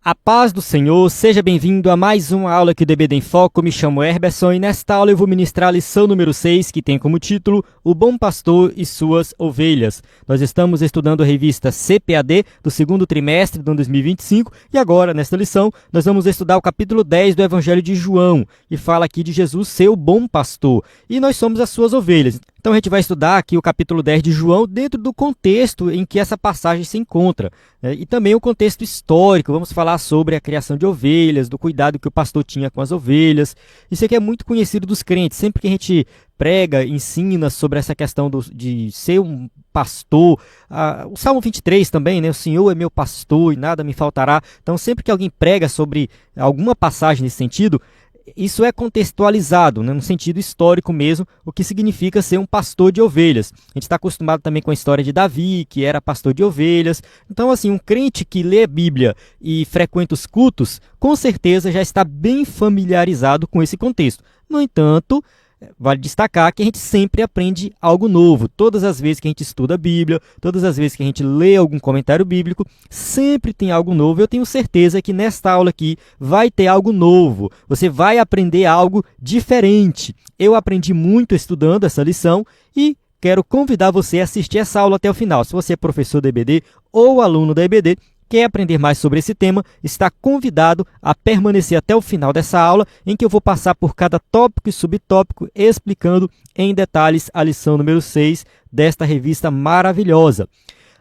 A paz do Senhor, seja bem-vindo a mais uma aula aqui do EBD em Foco. Me chamo Herberson e nesta aula eu vou ministrar a lição número 6, que tem como título O Bom Pastor e Suas Ovelhas. Nós estamos estudando a revista CPAD do segundo trimestre do ano 2025 e agora, nesta lição, nós vamos estudar o capítulo 10 do Evangelho de João, e fala aqui de Jesus ser o bom pastor e nós somos as suas ovelhas. Então a gente vai estudar aqui o capítulo 10 de João dentro do contexto em que essa passagem se encontra, né? E também o contexto histórico. Vamos falar sobre a criação de ovelhas, do cuidado que o pastor tinha com as ovelhas. Isso aqui é muito conhecido dos crentes. Sempre que a gente prega, ensina sobre essa questão de ser um pastor, o Salmo 23 também, né? O Senhor é meu pastor e nada me faltará. Então sempre que alguém prega sobre alguma passagem nesse sentido, isso é contextualizado, né, no sentido histórico mesmo, o que significa ser um pastor de ovelhas. A gente está acostumado também com a história de Davi, que era pastor de ovelhas. Então, assim, um crente que lê a Bíblia e frequenta os cultos, com certeza já está bem familiarizado com esse contexto. No entanto, vale destacar que a gente sempre aprende algo novo. Todas as vezes que a gente estuda a Bíblia, todas as vezes que a gente lê algum comentário bíblico, sempre tem algo novo. Eu tenho certeza que nesta aula aqui vai ter algo novo. Você vai aprender algo diferente. Eu aprendi muito estudando essa lição e quero convidar você a assistir essa aula até o final. Se você é professor da EBD ou aluno da EBD, quer aprender mais sobre esse tema, está convidado a permanecer até o final dessa aula, em que eu vou passar por cada tópico e subtópico, explicando em detalhes a lição número 6 desta revista maravilhosa.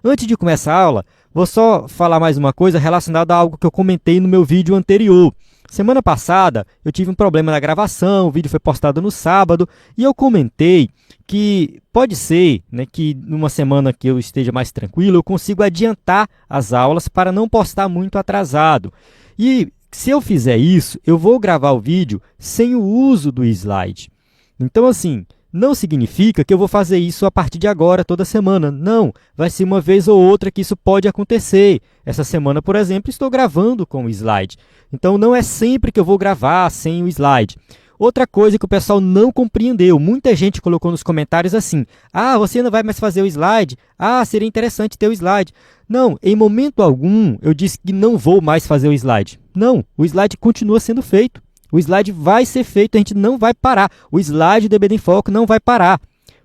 Antes de começar a aula, vou só falar mais uma coisa relacionada a algo que eu comentei no meu vídeo anterior. Semana passada, eu tive um problema na gravação, o vídeo foi postado no sábado, e eu comentei que pode ser, né, que numa semana que eu esteja mais tranquilo, eu consigo adiantar as aulas para não postar muito atrasado. E se eu fizer isso, eu vou gravar o vídeo sem o uso do slide. Então, assim, não significa que eu vou fazer isso a partir de agora, toda semana. Não, vai ser uma vez ou outra que isso pode acontecer. Essa semana, por exemplo, estou gravando com o slide. Então, não é sempre que eu vou gravar sem o slide. Outra coisa que o pessoal não compreendeu, muita gente colocou nos comentários assim: ah, você não vai mais fazer o slide? Ah, seria interessante ter o slide. Não, em momento algum eu disse que não vou mais fazer o slide. Não, o slide continua sendo feito. O slide vai ser feito, a gente não vai parar. O slide do EBD em Foco não vai parar.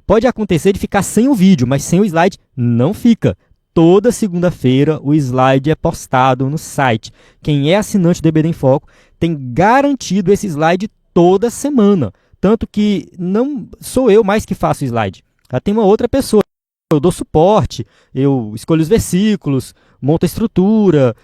Pode acontecer de ficar sem o vídeo, mas sem o slide não fica. Toda segunda-feira o slide é postado no site. Quem é assinante do EBD em Foco tem garantido esse slide toda semana. Tanto que não sou eu mais que faço o slide. Já tem uma outra pessoa. Eu dou suporte, eu escolho os versículos, monto a estrutura,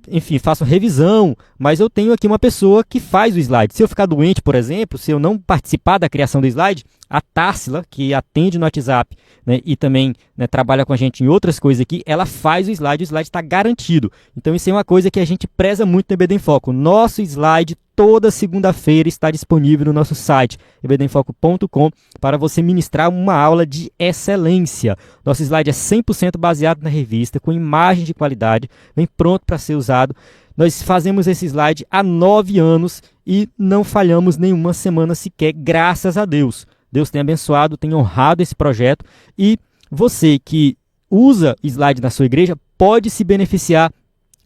enfim, faço revisão, mas eu tenho aqui uma pessoa que faz o slide. Se eu ficar doente, por exemplo, se eu não participar da criação do slide, a Társila, que atende no WhatsApp, né, e também, né, trabalha com a gente em outras coisas aqui, ela faz o slide está garantido. Então isso é uma coisa que a gente preza muito no EBD em Foco. Nosso slide toda segunda-feira está disponível no nosso site, ebdenfoco.com, para você ministrar uma aula de excelência. Nosso slide é 100% baseado na revista, com imagem de qualidade, vem pronto para ser usado. Nós fazemos esse slide há 9 anos e não falhamos nenhuma semana sequer, graças a Deus. Deus tem abençoado, tem honrado esse projeto, e você que usa slide na sua igreja pode se beneficiar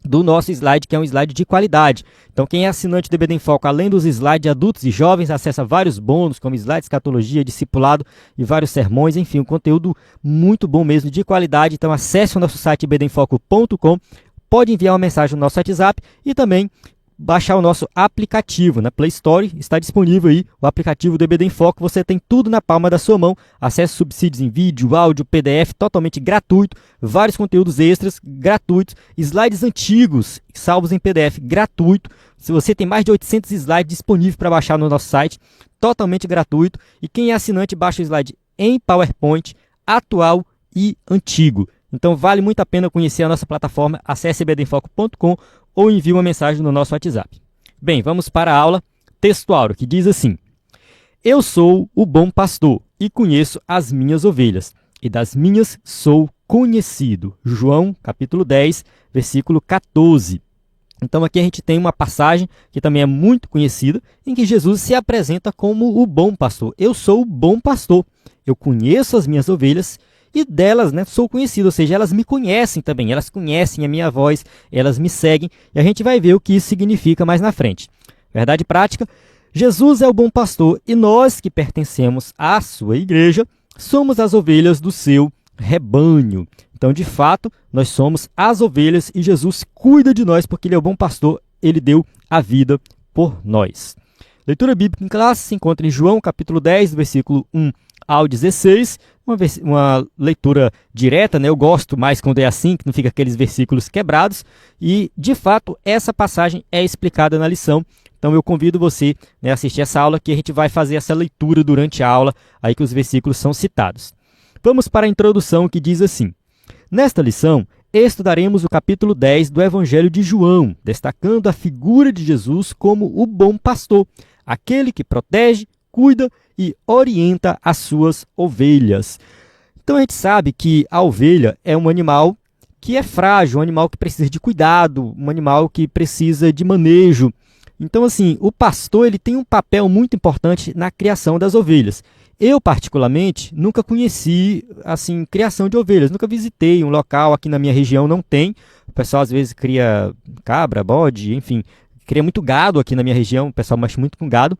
do nosso slide, que é um slide de qualidade. Então, quem é assinante do EBD em Foco, além dos slides adultos e jovens, acessa vários bônus, como slides, escatologia, discipulado e vários sermões, enfim, um conteúdo muito bom mesmo, de qualidade. Então, acesse o nosso site ebdenfoco.com, pode enviar uma mensagem no nosso WhatsApp e também baixar o nosso aplicativo. Na Play Store está disponível aí o aplicativo do EBD em Foco. Você tem tudo na palma da sua mão. Acesse subsídios em vídeo, áudio, PDF, totalmente gratuito. Vários conteúdos extras gratuitos. Slides antigos, salvos em PDF, gratuito. Se você tem mais de 800 slides disponíveis para baixar no nosso site, totalmente gratuito. E quem é assinante, baixa o slide em PowerPoint, atual e antigo. Então vale muito a pena conhecer a nossa plataforma. Acesse ebdenfoco.com ou envie uma mensagem no nosso WhatsApp. Bem, vamos para a aula textual, que diz assim: Eu sou o bom pastor e conheço as minhas ovelhas, e das minhas sou conhecido. João, capítulo 10, versículo 14. Então aqui a gente tem uma passagem que também é muito conhecida, em que Jesus se apresenta como o bom pastor. Eu sou o bom pastor, eu conheço as minhas ovelhas e delas, né, sou conhecido, ou seja, elas me conhecem também, elas conhecem a minha voz, elas me seguem, e a gente vai ver o que isso significa mais na frente. Verdade prática, Jesus é o bom pastor e nós que pertencemos à sua igreja somos as ovelhas do seu rebanho. Então, de fato, nós somos as ovelhas e Jesus cuida de nós porque ele é o bom pastor, ele deu a vida por nós. Leitura bíblica em classe se encontra em João, capítulo 10, versículo 1 ao 16, uma leitura direta, né? Eu gosto mais quando é assim, que não fica aqueles versículos quebrados, e, de fato, essa passagem é explicada na lição. Então, eu convido você, né, a assistir essa aula, que a gente vai fazer essa leitura durante a aula, aí que os versículos são citados. Vamos para a introdução, que diz assim: nesta lição, estudaremos o capítulo 10 do Evangelho de João, destacando a figura de Jesus como o bom pastor, aquele que protege, cuida e orienta as suas ovelhas. Então a gente sabe que a ovelha é um animal que é frágil, um animal que precisa de cuidado, um animal que precisa de manejo. Então, assim, o pastor ele tem um papel muito importante na criação das ovelhas. Eu, particularmente, nunca conheci, assim, criação de ovelhas. Nunca visitei um local, aqui na minha região não tem. O pessoal, às vezes, cria cabra, bode, enfim. Cria muito gado aqui na minha região, o pessoal mexe muito com gado.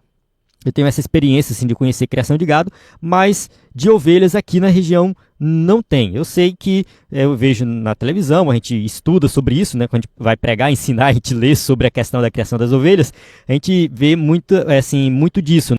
Eu tenho essa experiência, assim, de conhecer criação de gado, mas de ovelhas aqui na região não tem. Eu sei que eu vejo na televisão, a gente estuda sobre isso, né? Quando a gente vai pregar, ensinar, a gente lê sobre a questão da criação das ovelhas, a gente vê muito, assim, muito disso,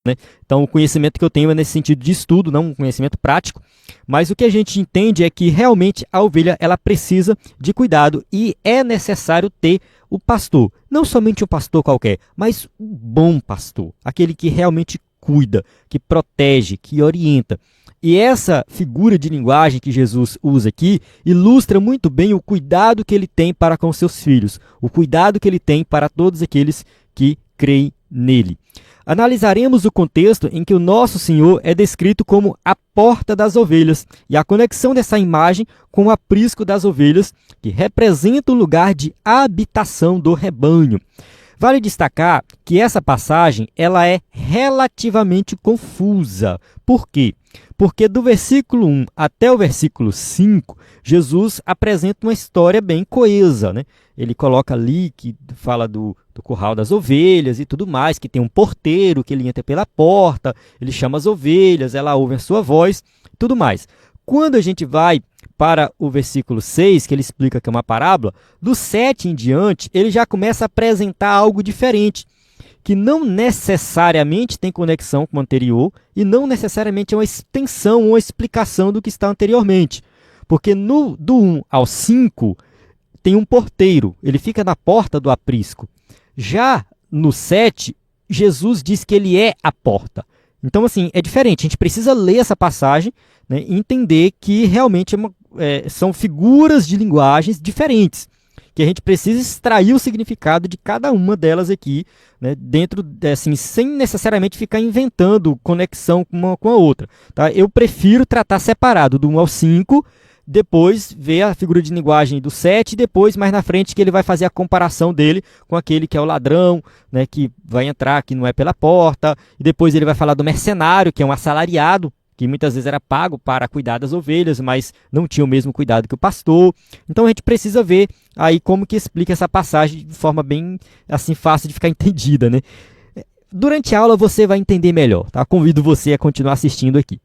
né? Então, o conhecimento que eu tenho é nesse sentido de estudo, não um conhecimento prático, mas o que a gente entende é que realmente a ovelha ela precisa de cuidado e é necessário ter o pastor, não somente um pastor qualquer, mas um bom pastor, aquele que realmente cuida, que protege, que orienta. E essa figura de linguagem que Jesus usa aqui ilustra muito bem o cuidado que ele tem para com seus filhos, o cuidado que ele tem para todos aqueles que creem nele. Analisaremos o contexto em que o nosso Senhor é descrito como a porta das ovelhas e a conexão dessa imagem com o aprisco das ovelhas, que representa o lugar de habitação do rebanho. Vale destacar que essa passagem ela é relativamente confusa. Por quê? Porque do versículo 1 até o versículo 5, Jesus apresenta uma história bem coesa, né? Ele coloca ali que fala do curral das ovelhas e tudo mais, que tem um porteiro que ele entra pela porta, ele chama as ovelhas, ela ouve a sua voz, tudo mais. Quando a gente vai para o versículo 6, que ele explica que é uma parábola, do 7 em diante, ele já começa a apresentar algo diferente, que não necessariamente tem conexão com o anterior e não necessariamente é uma extensão ou uma explicação do que está anteriormente. Porque do 1 ao 5 tem um porteiro, ele fica na porta do aprisco. Já no 7, Jesus diz que ele é a porta. Então, assim, é diferente. A gente precisa ler essa passagem, né, e entender que realmente são figuras de linguagens diferentes, que a gente precisa extrair o significado de cada uma delas aqui, né, dentro, assim, sem necessariamente ficar inventando conexão uma com a outra. Tá? Eu prefiro tratar separado, do 1 ao 5, depois ver a figura de linguagem do 7, e depois, mais na frente, que ele vai fazer a comparação dele com aquele que é o ladrão, né, que vai entrar, que não é pela porta, e depois ele vai falar do mercenário, que é um assalariado, que muitas vezes era pago para cuidar das ovelhas, mas não tinha o mesmo cuidado que o pastor. Então a gente precisa ver aí como que explica essa passagem de forma bem assim fácil de ficar entendida, né? Durante a aula você vai entender melhor, tá? Convido você a continuar assistindo aqui.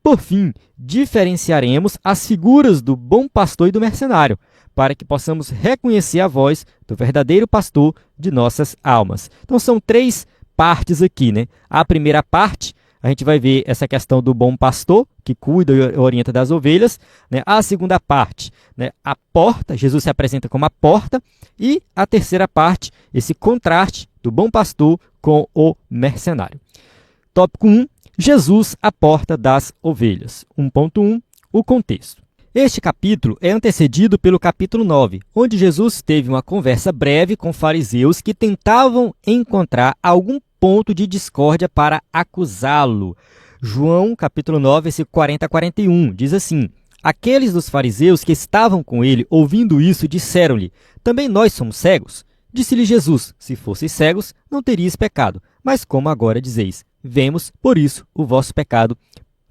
Por fim, diferenciaremos as figuras do bom pastor e do mercenário, para que possamos reconhecer a voz do verdadeiro pastor de nossas almas. Então são 3 partes aqui, né? A primeira parte, a gente vai ver essa questão do bom pastor, que cuida e orienta das ovelhas, né? A segunda parte, né? A porta, Jesus se apresenta como a porta. E a terceira parte, esse contraste do bom pastor com o mercenário. Tópico 1, Jesus, a porta das ovelhas. 1.1, o contexto. Este capítulo é antecedido pelo capítulo 9, onde Jesus teve uma conversa breve com fariseus que tentavam encontrar algum ponto de discórdia para acusá-lo. João, capítulo 9, versículo 40 a 41, diz assim: aqueles dos fariseus que estavam com ele, ouvindo isso, disseram-lhe: também nós somos cegos? Disse-lhe Jesus: se fosseis cegos, não teríeis pecado, mas como agora dizeis: vemos, por isso o vosso pecado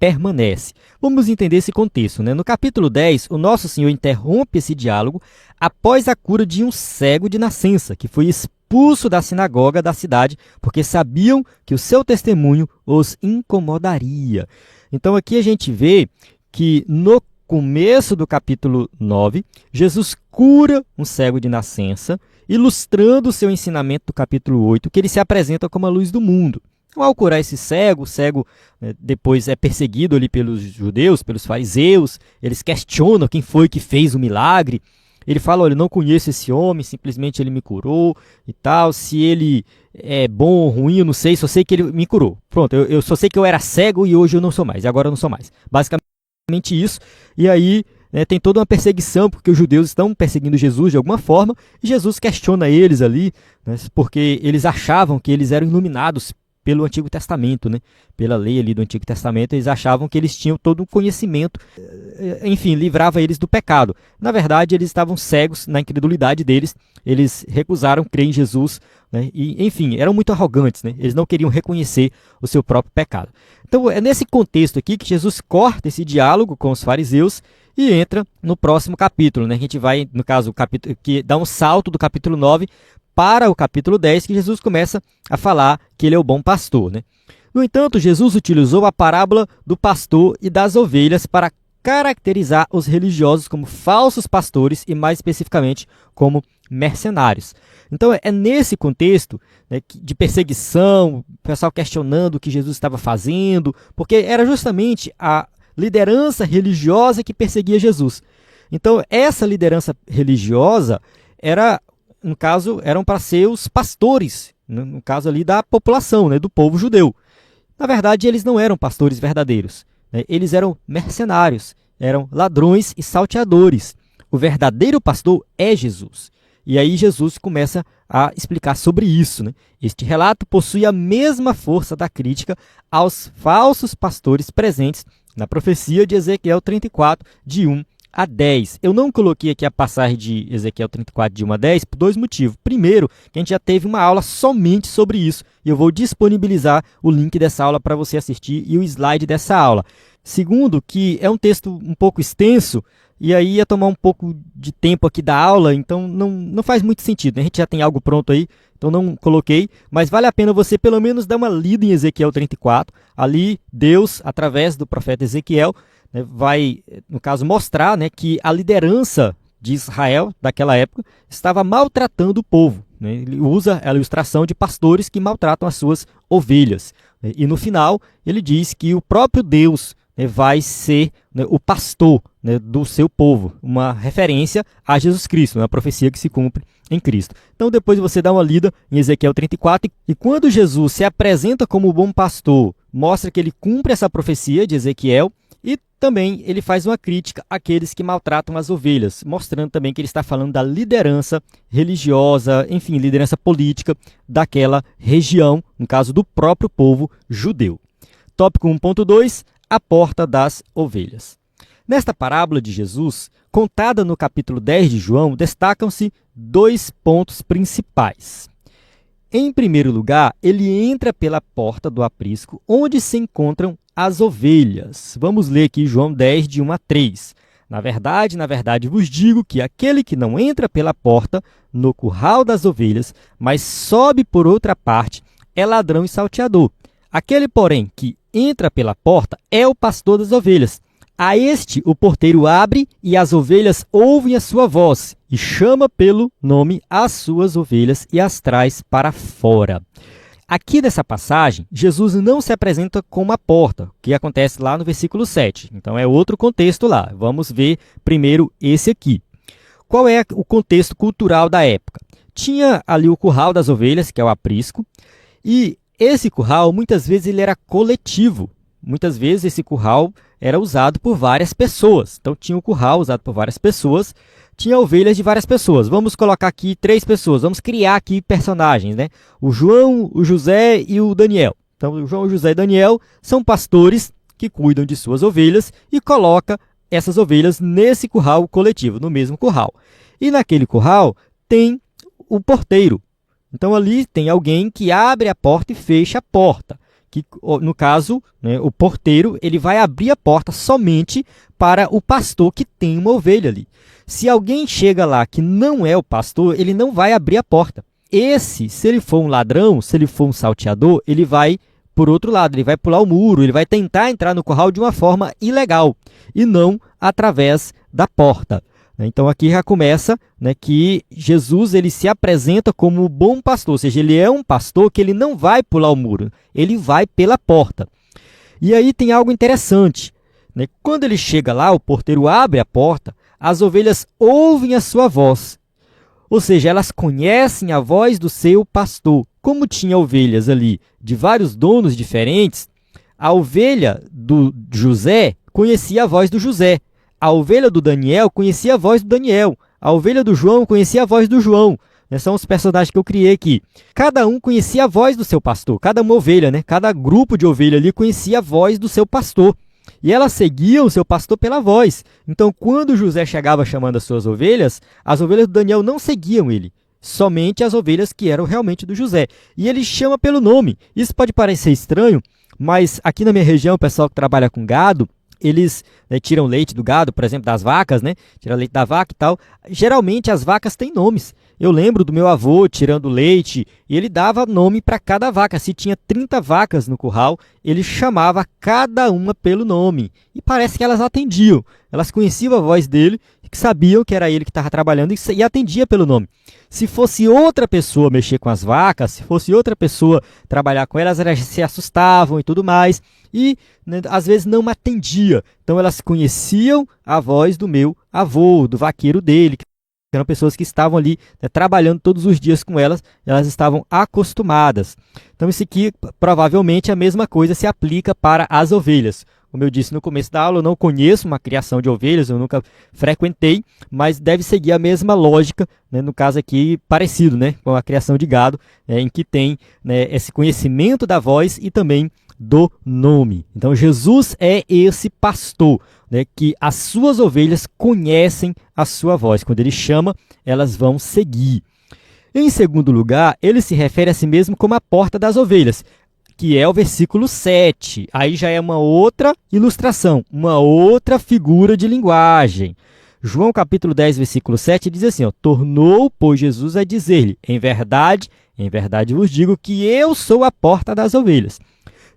permanece. Vamos entender esse contexto, né? No capítulo 10, o nosso Senhor interrompe esse diálogo após a cura de um cego de nascença, que foi expulso da sinagoga da cidade, porque sabiam que o seu testemunho os incomodaria. Então aqui a gente vê que no começo do capítulo 9, Jesus cura um cego de nascença, ilustrando o seu ensinamento do capítulo 8, que ele se apresenta como a luz do mundo. Então, ao curar esse cego, o cego depois é perseguido ali pelos judeus, pelos fariseus, eles questionam quem foi que fez o milagre. Ele fala, olha, eu não conheço esse homem, simplesmente ele me curou e tal, se ele é bom ou ruim, eu não sei, só sei que ele me curou. Pronto, eu só sei que eu era cego e hoje eu não sou mais, e agora eu não sou mais. Basicamente isso, e aí tem toda uma perseguição, porque os judeus estão perseguindo Jesus de alguma forma, e Jesus questiona eles ali, né, porque eles achavam que eles eram iluminados pelo Antigo Testamento, né? Pela lei ali do Antigo Testamento, eles achavam que eles tinham todo um conhecimento, enfim, livrava eles do pecado. Na verdade, eles estavam cegos na incredulidade deles, eles recusaram crer em Jesus, né? E, enfim, eram muito arrogantes, né? Eles não queriam reconhecer o seu próprio pecado. Então, é nesse contexto aqui que Jesus corta esse diálogo com os fariseus e entra no próximo capítulo, né? A gente vai, no caso, o capítulo que dá um salto do capítulo 9 para o capítulo 10, que Jesus começa a falar que ele é o bom pastor, né? No entanto, Jesus utilizou a parábola do pastor e das ovelhas para caracterizar os religiosos como falsos pastores e, mais especificamente, como mercenários. Então, é nesse contexto, né, de perseguição, o pessoal questionando o que Jesus estava fazendo, porque era justamente a liderança religiosa que perseguia Jesus. Então, essa liderança religiosa era, no caso, eram para ser os pastores, no caso ali da população, né, do povo judeu. Na verdade, eles não eram pastores verdadeiros, né? Eles eram mercenários, eram ladrões e salteadores. O verdadeiro pastor é Jesus. E aí Jesus começa a explicar sobre isso, né? Este relato possui a mesma força da crítica aos falsos pastores presentes na profecia de Ezequiel 34, de 1 a 10. Eu não coloquei aqui a passagem de Ezequiel 34, de 1 a 10, por dois motivos. Primeiro, que a gente já teve uma aula somente sobre isso, e eu vou disponibilizar o link dessa aula para você assistir e o slide dessa aula. Segundo, que é um texto um pouco extenso, e aí ia tomar um pouco de tempo aqui da aula, então não faz muito sentido, né? A gente já tem algo pronto aí, então não coloquei, mas vale a pena você pelo menos dar uma lida em Ezequiel 34. Ali, Deus, através do profeta Ezequiel, né, vai, no caso, mostrar, né, que a liderança de Israel, daquela época, estava maltratando o povo, né? Ele usa a ilustração de pastores que maltratam as suas ovelhas, né? E no final, ele diz que o próprio Deus, né, vai ser, né, o pastor, né, do seu povo, uma referência a Jesus Cristo, uma profecia que se cumpre em Cristo. Então depois você dá uma lida em Ezequiel 34, e quando Jesus se apresenta como o bom pastor, mostra que ele cumpre essa profecia de Ezequiel, e também ele faz uma crítica àqueles que maltratam as ovelhas, mostrando também que ele está falando da liderança religiosa, enfim, liderança política daquela região, no caso do próprio povo judeu. Tópico 1.2, a porta das ovelhas. Nesta parábola de Jesus, contada no capítulo 10 de João, destacam-se dois pontos principais. Em primeiro lugar, ele entra pela porta do aprisco, onde se encontram as ovelhas. Vamos ler aqui João 10, de 1 a 3. Na verdade vos digo que aquele que não entra pela porta no curral das ovelhas, mas sobe por outra parte, é ladrão e salteador. Aquele, porém, que entra pela porta é o pastor das ovelhas. A este o porteiro abre e as ovelhas ouvem a sua voz e chama pelo nome as suas ovelhas e as traz para fora. Aqui nessa passagem, Jesus não se apresenta como a porta, o que acontece lá no versículo 7. Então é outro contexto lá. Vamos ver primeiro esse aqui. Qual é o contexto cultural da época? Tinha ali o curral das ovelhas, que é o aprisco, e esse curral muitas vezes ele era coletivo. Muitas vezes esse curral era usado por várias pessoas. Então tinha o curral usado por várias pessoas, tinha ovelhas de várias pessoas. Vamos colocar aqui 3 pessoas, vamos criar aqui personagens, né? O João, o José e o Daniel. Então o João, o José e o Daniel são pastores que cuidam de suas ovelhas e coloca essas ovelhas nesse curral coletivo, no mesmo curral. E naquele curral tem o porteiro. Então ali tem alguém que abre a porta e fecha a porta, que, no caso, né, o porteiro, ele vai abrir a porta somente para o pastor que tem uma ovelha ali. Se alguém chega lá que não é o pastor, ele não vai abrir a porta. Se ele for um ladrão, se ele for um salteador, ele vai por outro lado, ele vai pular o muro, ele vai tentar entrar no curral de uma forma ilegal e não através da porta. Então aqui já começa, né, que Jesus ele se apresenta como o bom pastor, ou seja, ele é um pastor que ele não vai pular o muro, ele vai pela porta. E aí tem algo interessante, né? Quando ele chega lá, o porteiro abre a porta, as ovelhas ouvem a sua voz, ou seja, elas conhecem a voz do seu pastor. Como tinha ovelhas ali de vários donos diferentes, a ovelha do José conhecia a voz do José. A ovelha do Daniel conhecia a voz do Daniel. A ovelha do João conhecia a voz do João. São os personagens que eu criei aqui. Cada um conhecia a voz do seu pastor. Cada uma ovelha, né? Cada grupo de ovelha ali conhecia a voz do seu pastor. E elas seguiam o seu pastor pela voz. Então, quando José chegava chamando as suas ovelhas, as ovelhas do Daniel não seguiam ele. Somente as ovelhas que eram realmente do José. E ele chama pelo nome. Isso pode parecer estranho, mas aqui na minha região, o pessoal que trabalha com gado, eles, né, tiram leite do gado, por exemplo, das vacas, né? Tira leite da vaca e tal. Geralmente as vacas têm nomes. Eu lembro do meu avô tirando leite e ele dava nome para cada vaca. Se tinha 30 vacas no curral, ele chamava cada uma pelo nome. E parece que elas atendiam. Elas conheciam a voz dele, que sabiam que era ele que estava trabalhando e atendia pelo nome. Se fosse outra pessoa mexer com as vacas, se fosse outra pessoa trabalhar com elas se assustavam e tudo mais. E, né, às vezes não atendia. Então elas conheciam a voz do meu avô, do vaqueiro dele, que eram pessoas que estavam ali, né, trabalhando todos os dias com elas, elas estavam acostumadas. Então isso aqui, provavelmente, a mesma coisa se aplica para as ovelhas. Como eu disse no começo da aula, eu não conheço uma criação de ovelhas, eu nunca frequentei, mas deve seguir a mesma lógica, né, no caso aqui parecido, né, com a criação de gado, em que tem, né, esse conhecimento da voz e também do nome. Então Jesus é esse pastor, né, que as suas ovelhas conhecem a sua voz. Quando ele chama, elas vão seguir. Em segundo lugar, ele se refere a si mesmo como a porta das ovelhas, que é o versículo 7. Aí já é uma outra ilustração, uma outra figura de linguagem. João capítulo 10, versículo 7 diz assim, ó, tornou, pois, Jesus a dizer-lhe, em verdade vos digo que eu sou a porta das ovelhas.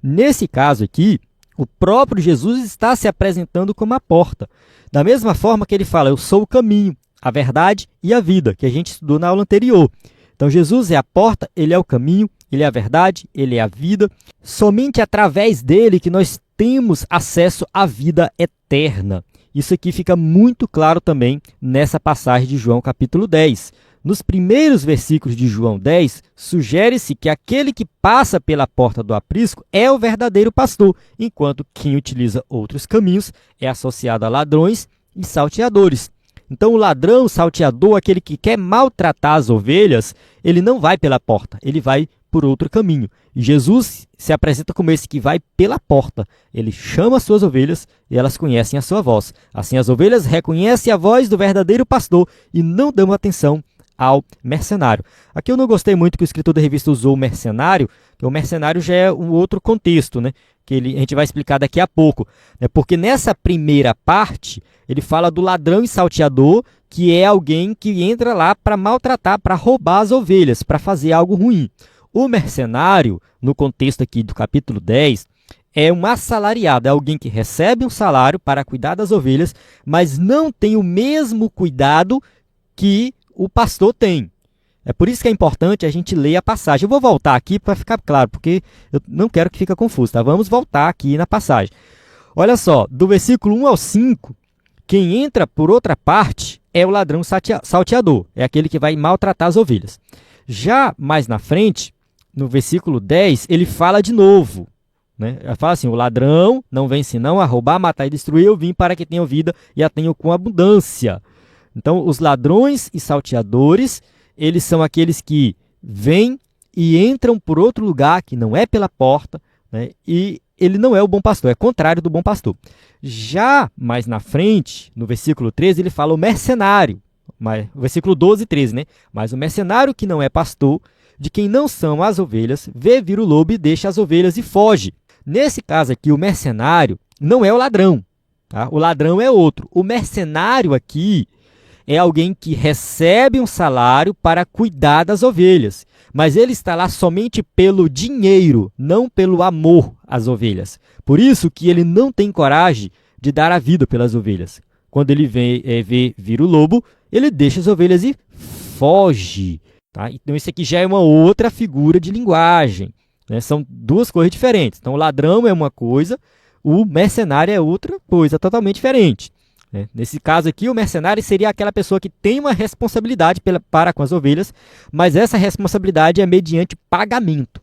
Nesse caso aqui, o próprio Jesus está se apresentando como a porta. Da mesma forma que ele fala, eu sou o caminho, a verdade e a vida, que a gente estudou na aula anterior. Então Jesus é a porta, ele é o caminho, ele é a verdade, ele é a vida. Somente através dele que nós temos acesso à vida eterna. Isso aqui fica muito claro também nessa passagem de João capítulo 10. Nos primeiros versículos de João 10, sugere-se que aquele que passa pela porta do aprisco é o verdadeiro pastor, enquanto quem utiliza outros caminhos é associado a ladrões e salteadores. Então o ladrão, o salteador, aquele que quer maltratar as ovelhas, ele não vai pela porta, ele vai por outro caminho. E Jesus se apresenta como esse que vai pela porta. Ele chama as suas ovelhas e elas conhecem a sua voz. Assim as ovelhas reconhecem a voz do verdadeiro pastor e não dão atenção ao mercenário. Aqui eu não gostei muito que o escritor da revista usou o mercenário, porque o mercenário já é um outro contexto, né? Que a gente vai explicar daqui a pouco. Né? Porque nessa primeira parte, ele fala do ladrão e salteador, que é alguém que entra lá para maltratar, para roubar as ovelhas, para fazer algo ruim. O mercenário, no contexto aqui do capítulo 10, é um assalariado, é alguém que recebe um salário para cuidar das ovelhas, mas não tem o mesmo cuidado que o pastor tem. É por isso que é importante a gente ler a passagem. Eu vou voltar aqui para ficar claro, porque eu não quero que fique confuso, tá? Vamos voltar aqui na passagem. Olha só, do versículo 1 ao 5, quem entra por outra parte é o ladrão salteador, é aquele que vai maltratar as ovelhas. Já mais na frente, no versículo 10, ele fala de novo. Né? Ele fala assim, o ladrão não vem senão a roubar, matar e destruir, eu vim para que tenham vida e a tenham com abundância. Então, os ladrões e salteadores, eles são aqueles que vêm e entram por outro lugar, que não é pela porta, né? E ele não é o bom pastor, é contrário do bom pastor. Já mais na frente, no versículo 13, ele fala o mercenário, o versículo 12 e 13, né? Mas o mercenário que não é pastor, de quem não são as ovelhas, vê vir o lobo e deixa as ovelhas e foge. Nesse caso aqui, o mercenário não é o ladrão, tá? O ladrão é outro. O mercenário aqui é alguém que recebe um salário para cuidar das ovelhas, mas ele está lá somente pelo dinheiro, não pelo amor às ovelhas. Por isso que ele não tem coragem de dar a vida pelas ovelhas. Quando ele vê vir o lobo, ele deixa as ovelhas e foge. Tá? Então isso aqui já é uma outra figura de linguagem, né? São duas coisas diferentes. Então o ladrão é uma coisa, o mercenário é outra coisa totalmente diferente. Nesse caso aqui, o mercenário seria aquela pessoa que tem uma responsabilidade para com as ovelhas, mas essa responsabilidade é mediante pagamento.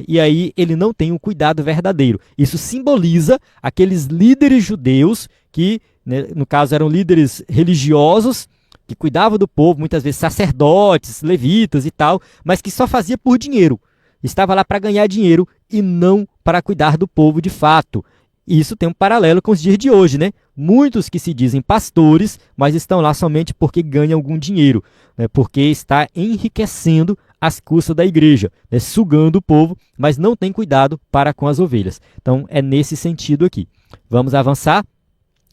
E aí ele não tem um cuidado verdadeiro. Isso simboliza aqueles líderes judeus que, né, no caso, eram líderes religiosos, que cuidavam do povo, muitas vezes sacerdotes, levitas e tal, mas que só fazia por dinheiro. Estava lá para ganhar dinheiro e não para cuidar do povo de fato. Isso tem um paralelo com os dias de hoje, né? Muitos que se dizem pastores, mas estão lá somente porque ganham algum dinheiro, né? Porque está enriquecendo às custas da igreja, né? Sugando o povo, mas não tem cuidado para com as ovelhas. Então, é nesse sentido aqui. Vamos avançar,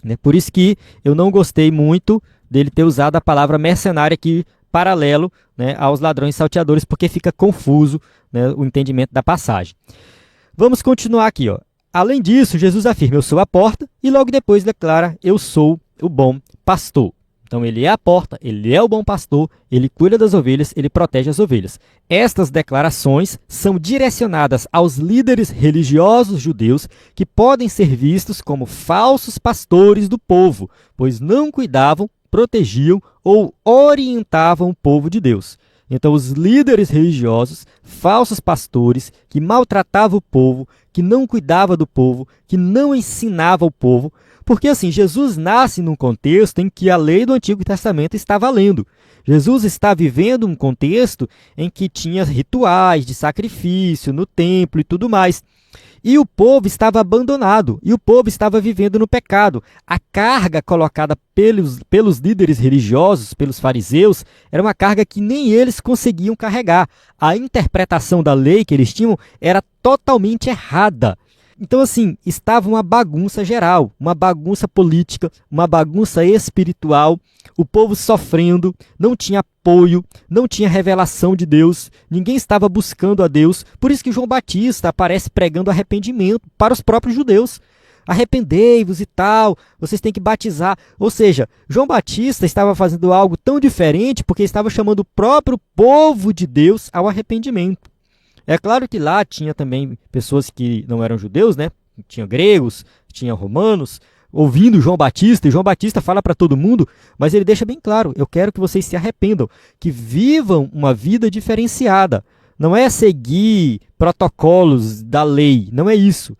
né? Por isso que eu não gostei muito dele ter usado a palavra mercenário aqui, paralelo, né, aos ladrões salteadores, porque fica confuso, né, o entendimento da passagem. Vamos continuar aqui, ó. Além disso, Jesus afirma, eu sou a porta, e logo depois declara, eu sou o bom pastor. Então ele é a porta, ele é o bom pastor, ele cuida das ovelhas, ele protege as ovelhas. Estas declarações são direcionadas aos líderes religiosos judeus que podem ser vistos como falsos pastores do povo, pois não cuidavam, protegiam ou orientavam o povo de Deus. Então, os líderes religiosos, falsos pastores, que maltratavam o povo, que não cuidavam do povo, que não ensinavam o povo, porque assim, Jesus nasce num contexto em que a lei do Antigo Testamento está valendo. Jesus está vivendo um contexto em que tinha rituais de sacrifício no templo e tudo mais. E o povo estava abandonado, e o povo estava vivendo no pecado. A carga colocada pelos líderes religiosos, pelos fariseus, era uma carga que nem eles conseguiam carregar. A interpretação da lei que eles tinham era totalmente errada. Então, assim, estava uma bagunça geral, uma bagunça política, uma bagunça espiritual, o povo sofrendo, não tinha apoio, não tinha revelação de Deus, ninguém estava buscando a Deus. Por isso que João Batista aparece pregando arrependimento para os próprios judeus. Arrependei-vos e tal, vocês têm que batizar. Ou seja, João Batista estava fazendo algo tão diferente porque estava chamando o próprio povo de Deus ao arrependimento. É claro que lá tinha também pessoas que não eram judeus, né? Tinha gregos, tinha romanos, ouvindo João Batista, e João Batista fala para todo mundo, mas ele deixa bem claro, eu quero que vocês se arrependam, que vivam uma vida diferenciada. Não é seguir protocolos da lei, não é isso.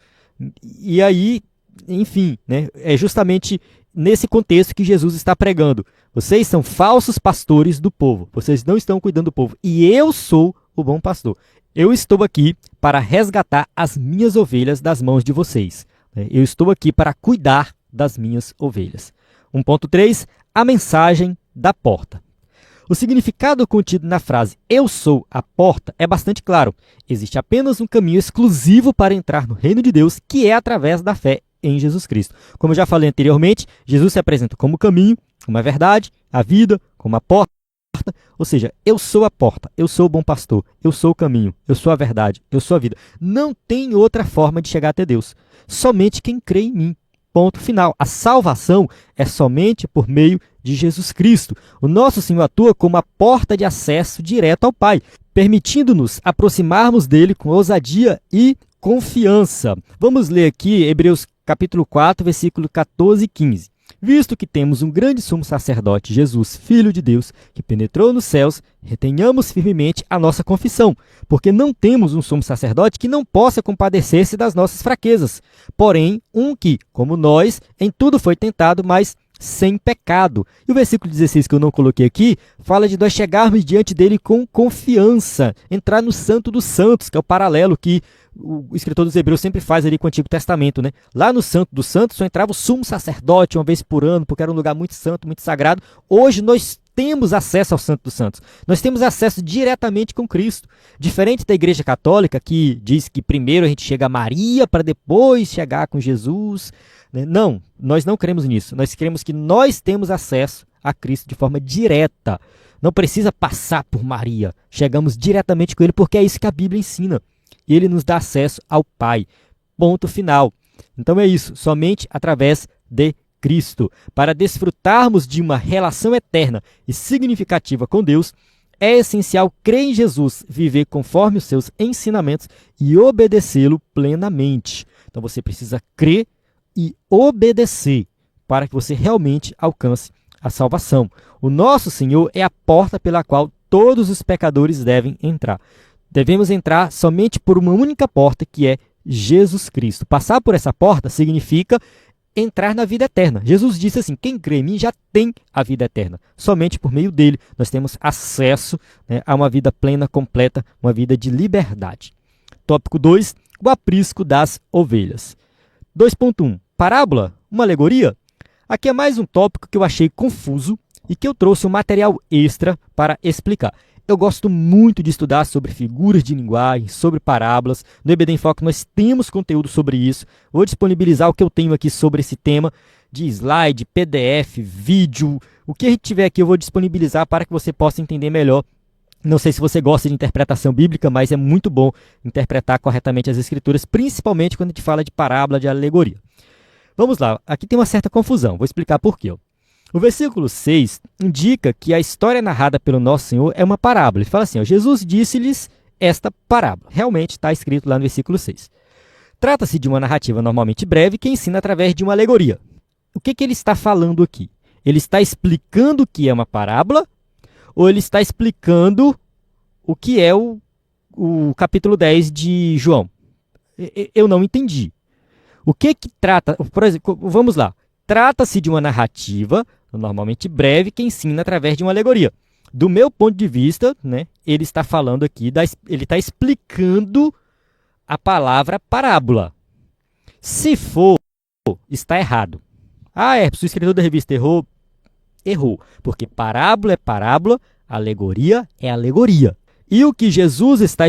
E aí, enfim, né? É justamente nesse contexto que Jesus está pregando. Vocês são falsos pastores do povo, vocês não estão cuidando do povo, e eu sou o bom pastor. Eu estou aqui para resgatar as minhas ovelhas das mãos de vocês. Eu estou aqui para cuidar das minhas ovelhas. 1.3. A mensagem da porta. O significado contido na frase eu sou a porta é bastante claro. Existe apenas um caminho exclusivo para entrar no reino de Deus, que é através da fé em Jesus Cristo. Como eu já falei anteriormente, Jesus se apresenta como o caminho, como a verdade, a vida, como a porta. Ou seja, eu sou a porta, eu sou o bom pastor, eu sou o caminho, eu sou a verdade, eu sou a vida. Não tem outra forma de chegar até Deus. Somente quem crê em mim. Ponto final. A salvação é somente por meio de Jesus Cristo. O nosso Senhor atua como a porta de acesso direto ao Pai, permitindo-nos aproximarmos dele com ousadia e confiança. Vamos ler aqui Hebreus capítulo 4, versículo 14 e 15. Visto que temos um grande sumo sacerdote, Jesus, Filho de Deus, que penetrou nos céus, retenhamos firmemente a nossa confissão, porque não temos um sumo sacerdote que não possa compadecer-se das nossas fraquezas, porém, um que, como nós, em tudo foi tentado, mas sem pecado. E o versículo 16 que eu não coloquei aqui, fala de nós chegarmos diante dele com confiança, entrar no Santo dos Santos, que é o paralelo que o escritor dos Hebreus sempre faz ali com o Antigo Testamento, né? Lá no Santo dos Santos só entrava o sumo sacerdote uma vez por ano, porque era um lugar muito santo, muito sagrado. Hoje nós temos acesso ao Santo dos Santos. Nós temos acesso diretamente com Cristo. Diferente da Igreja Católica, que diz que primeiro a gente chega a Maria para depois chegar com Jesus. Não, nós não cremos nisso. Nós cremos que nós temos acesso a Cristo de forma direta. Não precisa passar por Maria. Chegamos diretamente com Ele porque é isso que a Bíblia ensina. Ele nos dá acesso ao Pai. Ponto final. Então é isso, somente através de Cristo. Para desfrutarmos de uma relação eterna e significativa com Deus, é essencial crer em Jesus, viver conforme os seus ensinamentos e obedecê-lo plenamente. Então você precisa crer e obedecer para que você realmente alcance a salvação. O nosso Senhor é a porta pela qual todos os pecadores devem entrar. Devemos entrar somente por uma única porta, que é Jesus Cristo. Passar por essa porta significa entrar na vida eterna. Jesus disse assim: quem crê em mim já tem a vida eterna. Somente por meio dele nós temos acesso, a uma vida plena, completa, uma vida de liberdade. Tópico 2, o aprisco das ovelhas. 2.1, parábola, uma alegoria? Aqui é mais um tópico que eu achei confuso e que eu trouxe um material extra para explicar. Eu gosto muito de estudar sobre figuras de linguagem, sobre parábolas. No EBD em Foco nós temos conteúdo sobre isso. Vou disponibilizar o que eu tenho aqui sobre esse tema, de slide, PDF, vídeo. O que a gente tiver aqui eu vou disponibilizar para que você possa entender melhor. Não sei se você gosta de interpretação bíblica, mas é muito bom interpretar corretamente as Escrituras, principalmente quando a gente fala de parábola, de alegoria. Vamos lá, aqui tem uma certa confusão, vou explicar por quê. O versículo 6 indica que a história narrada pelo nosso Senhor é uma parábola. Ele fala assim: Jesus disse-lhes esta parábola. Realmente está escrito lá no versículo 6. Trata-se de uma narrativa normalmente breve que ensina através de uma alegoria. O que ele está falando aqui? Ele está explicando o que é uma parábola ou ele está explicando o que é o capítulo 10 de João? Eu não entendi. O que trata... Por exemplo, vamos lá. Trata-se de uma narrativa, normalmente breve, que ensina através de uma alegoria. Do meu ponto de vista, ele está falando aqui, ele está explicando a palavra parábola. Se for, está errado. Se o escritor da revista errou, errou. Porque parábola é parábola, alegoria é alegoria. E o que Jesus está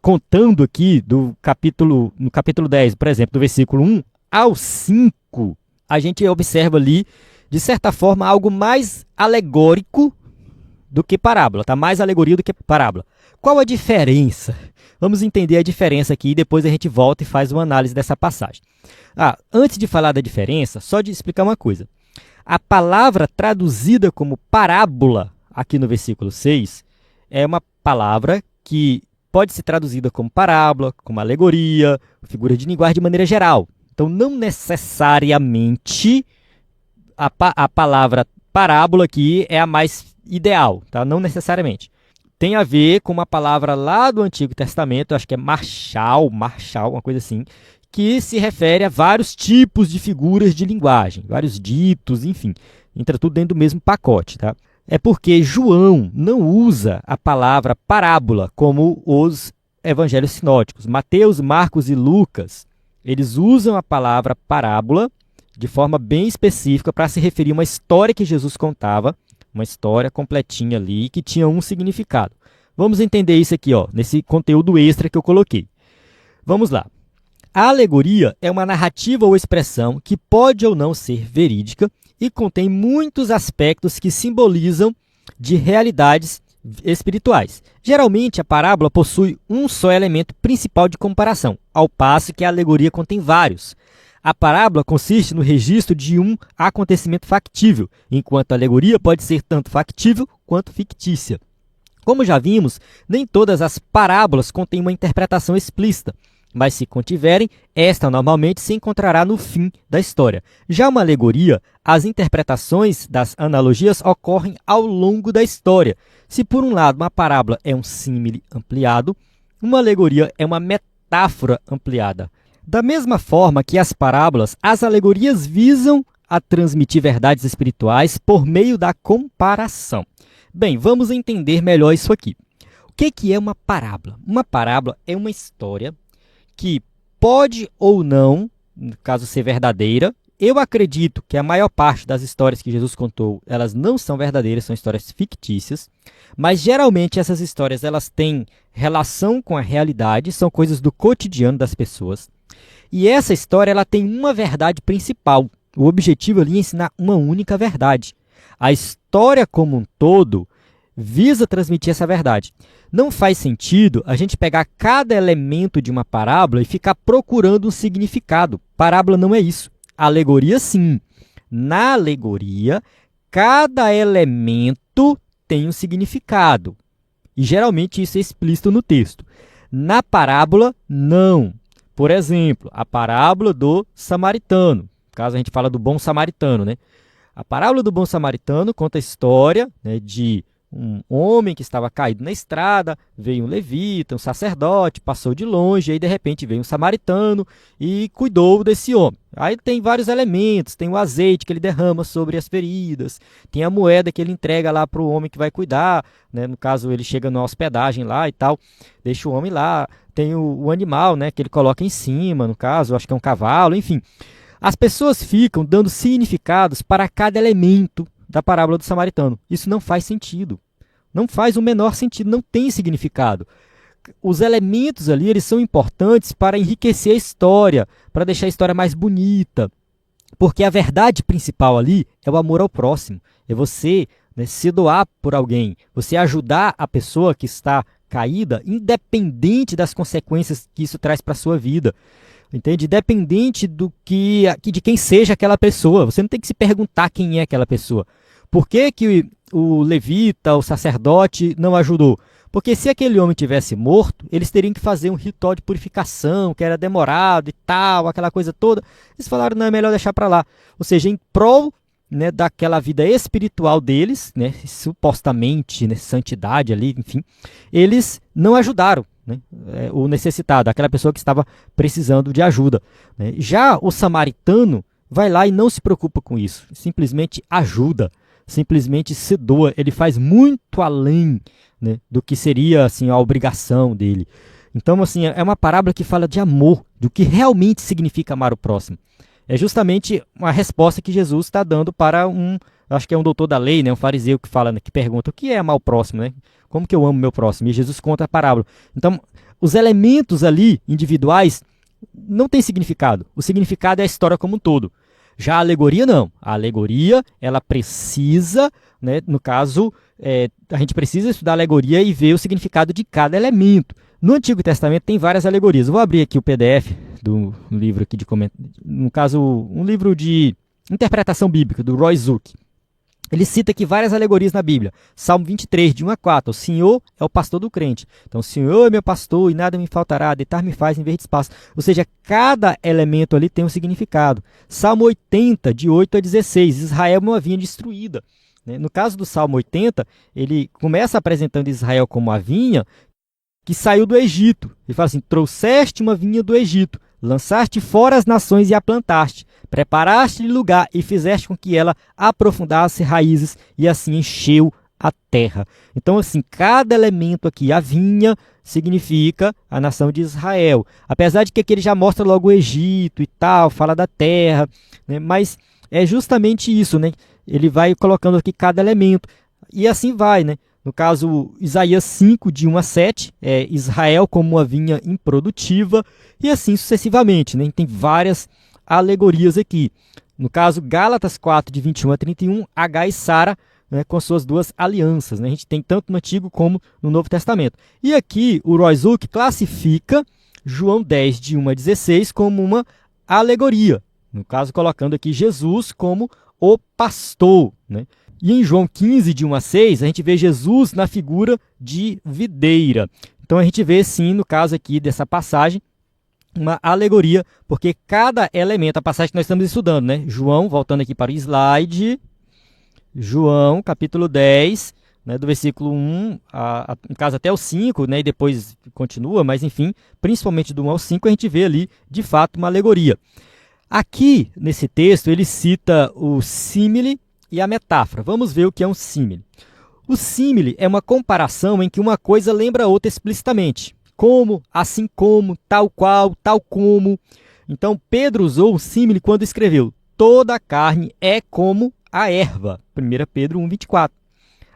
contando aqui no capítulo 10, por exemplo, do versículo 1 ao 5, a gente observa ali, de certa forma, algo mais alegórico do que parábola, tá? Mais alegoria do que parábola. Qual a diferença? Vamos entender a diferença aqui e depois a gente volta e faz uma análise dessa passagem. Antes de falar da diferença, só de explicar uma coisa. A palavra traduzida como parábola, aqui no versículo 6, é uma palavra que pode ser traduzida como parábola, como alegoria, figura de linguagem de maneira geral. Então, não necessariamente a palavra parábola aqui é a mais ideal, tá? Não necessariamente. Tem a ver com uma palavra lá do Antigo Testamento, acho que é marchal, uma coisa assim, que se refere a vários tipos de figuras de linguagem, vários ditos, enfim. Entra tudo dentro do mesmo pacote, tá? É porque João não usa a palavra parábola como os evangelhos sinóticos. Mateus, Marcos e Lucas, eles usam a palavra parábola de forma bem específica para se referir a uma história que Jesus contava, uma história completinha ali que tinha um significado. Vamos entender isso aqui, nesse conteúdo extra que eu coloquei. Vamos lá. A alegoria é uma narrativa ou expressão que pode ou não ser verídica e contém muitos aspectos que simbolizam de realidades espirituais. Geralmente, a parábola possui um só elemento principal de comparação, ao passo que a alegoria contém vários. A parábola consiste no registro de um acontecimento factível, enquanto a alegoria pode ser tanto factível quanto fictícia. Como já vimos, nem todas as parábolas contêm uma interpretação explícita, mas se contiverem, esta normalmente se encontrará no fim da história. Já uma alegoria, as interpretações das analogias ocorrem ao longo da história. Se por um lado uma parábola é um símile ampliado, uma alegoria é uma metáfora ampliada. Da mesma forma que as parábolas, as alegorias visam a transmitir verdades espirituais por meio da comparação. Bem, vamos entender melhor isso aqui. O que é uma parábola? Uma parábola é uma história que pode ou não, no caso ser verdadeira, Eu acredito que a maior parte das histórias que Jesus contou, elas não são verdadeiras, são histórias fictícias, mas geralmente essas histórias elas têm relação com a realidade, são coisas do cotidiano das pessoas. E essa história ela tem uma verdade principal. O objetivo ali é ensinar uma única verdade. A história como um todo visa transmitir essa verdade. Não faz sentido a gente pegar cada elemento de uma parábola e ficar procurando um significado. Parábola não é isso. Alegoria, sim. Na alegoria, cada elemento tem um significado. E geralmente isso é explícito no texto. Na parábola, não. Por exemplo, a parábola do samaritano. No caso, a gente fala do bom samaritano, né? A parábola do bom samaritano conta a história, né, de um homem que estava caído na estrada, veio um levita, um sacerdote, passou de longe, e aí de repente veio um samaritano e cuidou desse homem. Aí tem vários elementos, tem o azeite que ele derrama sobre as feridas, tem a moeda que ele entrega lá para o homem que vai cuidar, né? No caso ele chega numa hospedagem lá e tal, deixa o homem lá, tem o animal, né, que ele coloca em cima, no caso, acho que é um cavalo, enfim. As pessoas ficam dando significados para cada elemento da parábola do samaritano. Isso não faz sentido. Não faz o menor sentido, não tem significado. Os elementos ali eles são importantes para enriquecer a história, para deixar a história mais bonita. Porque a verdade principal ali é o amor ao próximo. É você, né, se doar por alguém, você ajudar a pessoa que está caída, independente das consequências que isso traz para a sua vida. Entende? Independente de quem seja aquela pessoa. Você não tem que se perguntar quem é aquela pessoa. Por que o levita, o sacerdote, não ajudou? Porque se aquele homem tivesse morto, eles teriam que fazer um ritual de purificação, que era demorado e tal, aquela coisa toda. Eles falaram, não, é melhor deixar para lá. Ou seja, em prol, né, daquela vida espiritual deles, né, supostamente, né, santidade ali, enfim, eles não ajudaram, né, o necessitado, aquela pessoa que estava precisando de ajuda, né. Já o samaritano vai lá e não se preocupa com isso, simplesmente ajuda, simplesmente se doa, ele faz muito além, né, do que seria assim, a obrigação dele. Então, assim, é uma parábola que fala de amor, do que realmente significa amar o próximo. É justamente uma resposta que Jesus está dando para acho que é um doutor da lei, né, um fariseu que fala, né, que pergunta o que é amar o próximo, né? Como que eu amo meu próximo? E Jesus conta a parábola. Então, os elementos ali individuais não têm significado. O significado é a história como um todo. Já a alegoria não. A alegoria ela precisa, né, no caso, a gente precisa estudar a alegoria e ver o significado de cada elemento. No Antigo Testamento tem várias alegorias. Eu vou abrir aqui o PDF do livro aqui de no caso, um livro de interpretação bíblica do Roy Zuck. Ele cita aqui várias alegorias na Bíblia. Salmo 23, de 1 a 4. O Senhor é o pastor do crente. Então, o Senhor é meu pastor e nada me faltará. Deitar-me faz em verde espaço. Ou seja, cada elemento ali tem um significado. Salmo 80, de 8 a 16. Israel é uma vinha destruída. No caso do Salmo 80, ele começa apresentando Israel como a vinha que saiu do Egito. Ele fala assim, trouxeste uma vinha do Egito, lançaste fora as nações e a plantaste, preparaste-lhe lugar e fizeste com que ela aprofundasse raízes e assim encheu a terra. Então, assim, cada elemento aqui, a vinha significa a nação de Israel. Apesar de que aqui ele já mostra logo o Egito e tal, fala da terra, né? Mas é justamente isso, né? Ele vai colocando aqui cada elemento e assim vai, né? No caso, Isaías 5, de 1 a 7, é Israel como uma vinha improdutiva, e assim sucessivamente, né? Tem várias alegorias aqui. No caso, Gálatas 4, de 21 a 31, Agar e Sara, né, com suas duas alianças, né? A gente tem tanto no Antigo como no Novo Testamento. E aqui o Roy Zuck classifica João 10, de 1 a 16, como uma alegoria. No caso, colocando aqui Jesus como o pastor, né? E em João 15, de 1 a 6, a gente vê Jesus na figura de videira. Então a gente vê, sim, no caso aqui dessa passagem, uma alegoria, porque cada elemento, a passagem que nós estamos estudando, né? João, voltando aqui para o slide, João, capítulo 10, né, do versículo 1, no caso até o 5, né, e depois continua, mas enfim, principalmente do 1 ao 5, a gente vê ali, de fato, uma alegoria. Aqui, nesse texto, ele cita o símile e a metáfora. Vamos ver o que é um símile. O símile é uma comparação em que uma coisa lembra a outra explicitamente. Como, assim como, tal qual, tal como. Então, Pedro usou o símile quando escreveu: toda a carne é como a erva. 1 Pedro 1,24.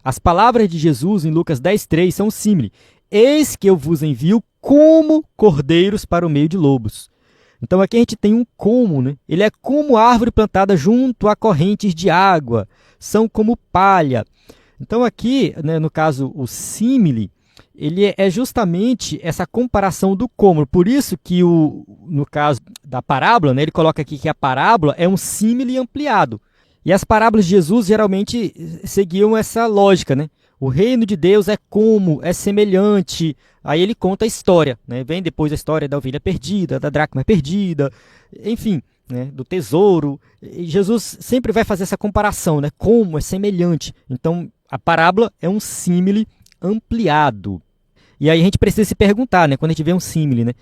As palavras de Jesus em Lucas 10,3 são um símile. Eis que eu vos envio como cordeiros para o meio de lobos. Então aqui a gente tem um como, né? Ele é como árvore plantada junto a correntes de água. São como palha. Então aqui, né, no caso, o símile, ele é justamente essa comparação do como. Por isso que, no caso da parábola, né, ele coloca aqui que a parábola é um símile ampliado. E as parábolas de Jesus geralmente seguiam essa lógica, né? O reino de Deus é como, é semelhante. Aí ele conta a história, né? Vem depois a história da ovelha perdida, da dracma perdida, enfim, né? Do tesouro. E Jesus sempre vai fazer essa comparação, né? Como é semelhante. Então, a parábola é um símile ampliado. E aí a gente precisa se perguntar, né? Quando a gente vê um símile, né?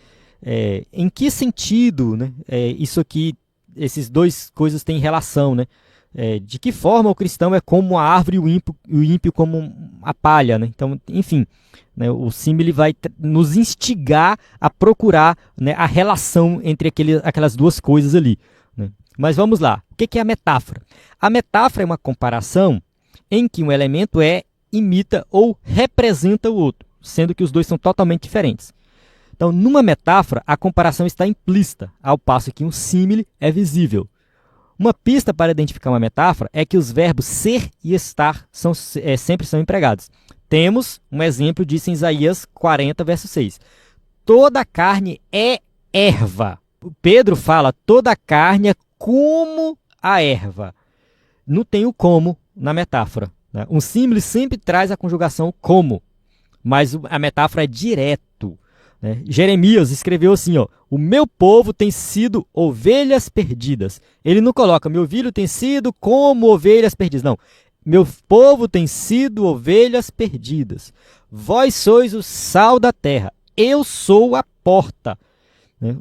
Em que sentido, né? Isso aqui, esses dois coisas têm relação, né? De que forma o cristão é como a árvore e o ímpio como a palha, né? Então, enfim, né, o símile vai nos instigar a procurar, né, a relação entre aquelas duas coisas ali, né? Mas vamos lá, o que é a metáfora? A metáfora é uma comparação em que um elemento imita ou representa o outro, sendo que os dois são totalmente diferentes. Então, numa metáfora, a comparação está implícita, ao passo que um símile é visível. Uma pista para identificar uma metáfora é que os verbos ser e estar sempre são empregados. Temos um exemplo disso em Isaías 40, verso 6. Toda a carne é erva. Pedro fala, toda a carne é como a erva. Não tem o como na metáfora, né? Um símile sempre traz a conjugação como, mas a metáfora é direto, né? Jeremias escreveu assim, ó, o meu povo tem sido ovelhas perdidas. Ele não coloca, meu filho tem sido como ovelhas perdidas. Não, meu povo tem sido ovelhas perdidas. Vós sois o sal da terra. Eu sou a porta.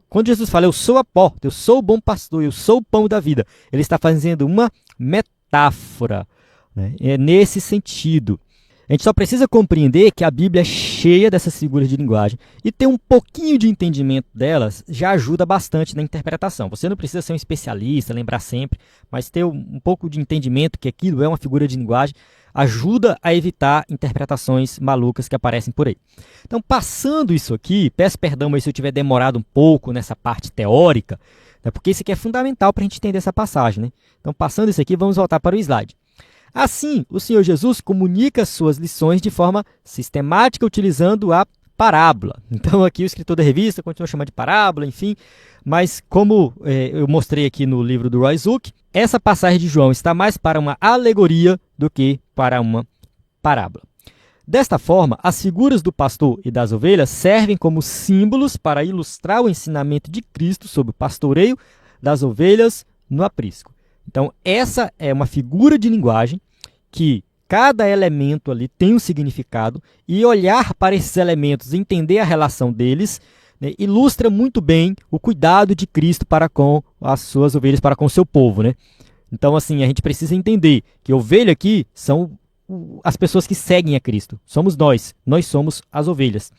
Quando Jesus fala, eu sou a porta, eu sou o bom pastor, eu sou o pão da vida, ele está fazendo uma metáfora, né? É nesse sentido. A gente só precisa compreender que a Bíblia é cheia dessas figuras de linguagem e ter um pouquinho de entendimento delas já ajuda bastante na interpretação. Você não precisa ser um especialista, lembrar sempre, mas ter um pouco de entendimento que aquilo é uma figura de linguagem ajuda a evitar interpretações malucas que aparecem por aí. Então, passando isso aqui, peço perdão aí se eu tiver demorado um pouco nessa parte teórica, né, porque isso aqui é fundamental para a gente entender essa passagem, né? Então, passando isso aqui, vamos voltar para o slide. Assim, o Senhor Jesus comunica suas lições de forma sistemática, utilizando a parábola. Então, aqui o escritor da revista continua chamando de parábola, enfim, mas como eu mostrei aqui no livro do Roy Zuck, essa passagem de João está mais para uma alegoria do que para uma parábola. Desta forma, as figuras do pastor e das ovelhas servem como símbolos para ilustrar o ensinamento de Cristo sobre o pastoreio das ovelhas no aprisco. Então, essa é uma figura de linguagem que cada elemento ali tem um significado e olhar para esses elementos, entender a relação deles, né, ilustra muito bem o cuidado de Cristo para com as suas ovelhas, para com o seu povo, né? Então, assim, a gente precisa entender que ovelha aqui são as pessoas que seguem a Cristo. Somos nós somos as ovelhas.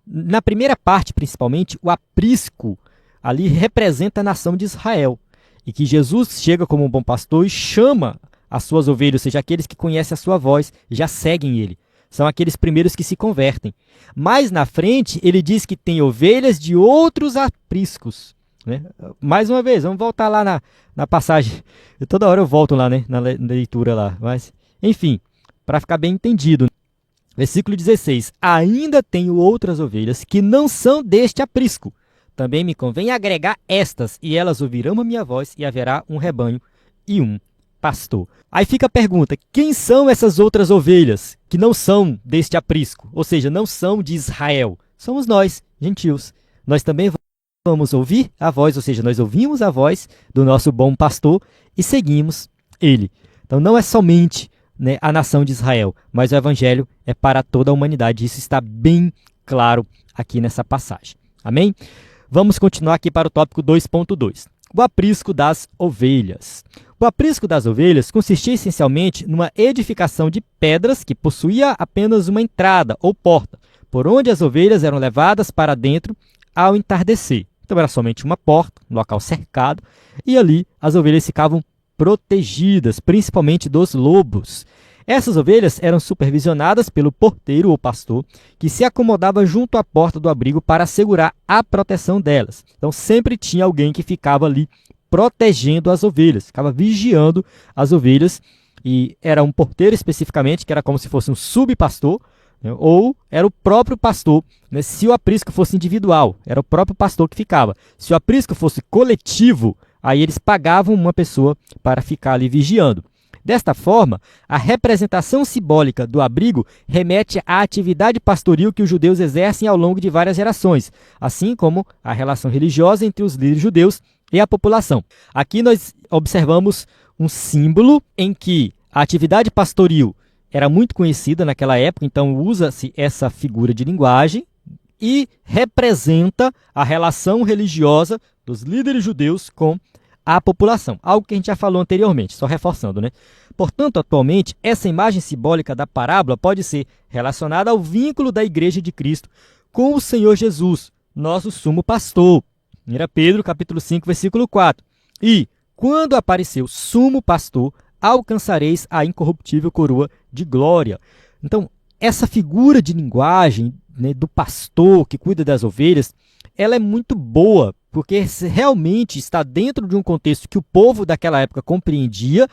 Na primeira parte, principalmente, o aprisco ali representa a nação de Israel. E que Jesus chega como um bom pastor e chama as suas ovelhas, ou seja, aqueles que conhecem a sua voz, já seguem ele. São aqueles primeiros que se convertem. Mais na frente, ele diz que tem ovelhas de outros apriscos, né? Mais uma vez, vamos voltar lá na passagem. Toda hora eu volto lá, né, na leitura lá. Mas, enfim, para ficar bem entendido. Versículo 16. Ainda tenho outras ovelhas que não são deste aprisco. Também me convém agregar estas, e elas ouvirão a minha voz, e haverá um rebanho e um pastor. Aí fica a pergunta, quem são essas outras ovelhas que não são deste aprisco? Ou seja, não são de Israel. Somos nós, gentios. Nós também vamos ouvir a voz, ou seja, nós ouvimos a voz do nosso bom pastor e seguimos ele. Então não é somente, né, a nação de Israel, mas o evangelho é para toda a humanidade. Isso está bem claro aqui nessa passagem. Amém? Vamos continuar aqui para o tópico 2.2. O aprisco das ovelhas. O aprisco das ovelhas consistia essencialmente numa edificação de pedras que possuía apenas uma entrada ou porta, por onde as ovelhas eram levadas para dentro ao entardecer. Então era somente uma porta, um local cercado, e ali as ovelhas ficavam protegidas, principalmente dos lobos. Essas ovelhas eram supervisionadas pelo porteiro ou pastor, que se acomodava junto à porta do abrigo para assegurar a proteção delas. Então sempre tinha alguém que ficava ali protegendo as ovelhas, ficava vigiando as ovelhas, e era um porteiro especificamente, que era como se fosse um subpastor, né, ou era o próprio pastor, né, se o aprisco fosse individual, era o próprio pastor que ficava. Se o aprisco fosse coletivo, aí eles pagavam uma pessoa para ficar ali vigiando. Desta forma, a representação simbólica do abrigo remete à atividade pastoril que os judeus exercem ao longo de várias gerações, assim como a relação religiosa entre os líderes judeus e a população. Aqui nós observamos um símbolo em que a atividade pastoril era muito conhecida naquela época, então usa-se essa figura de linguagem e representa a relação religiosa dos líderes judeus com a população, algo que a gente já falou anteriormente, só reforçando, né? Portanto, atualmente, essa imagem simbólica da parábola pode ser relacionada ao vínculo da Igreja de Cristo com o Senhor Jesus, nosso sumo pastor. 1 Pedro, capítulo 5, versículo 4. E, quando aparecer o sumo pastor, alcançareis a incorruptível coroa de glória. Então, essa figura de linguagem, né, do pastor que cuida das ovelhas, ela é muito boa, porque realmente está dentro de um contexto que o povo daquela época compreendia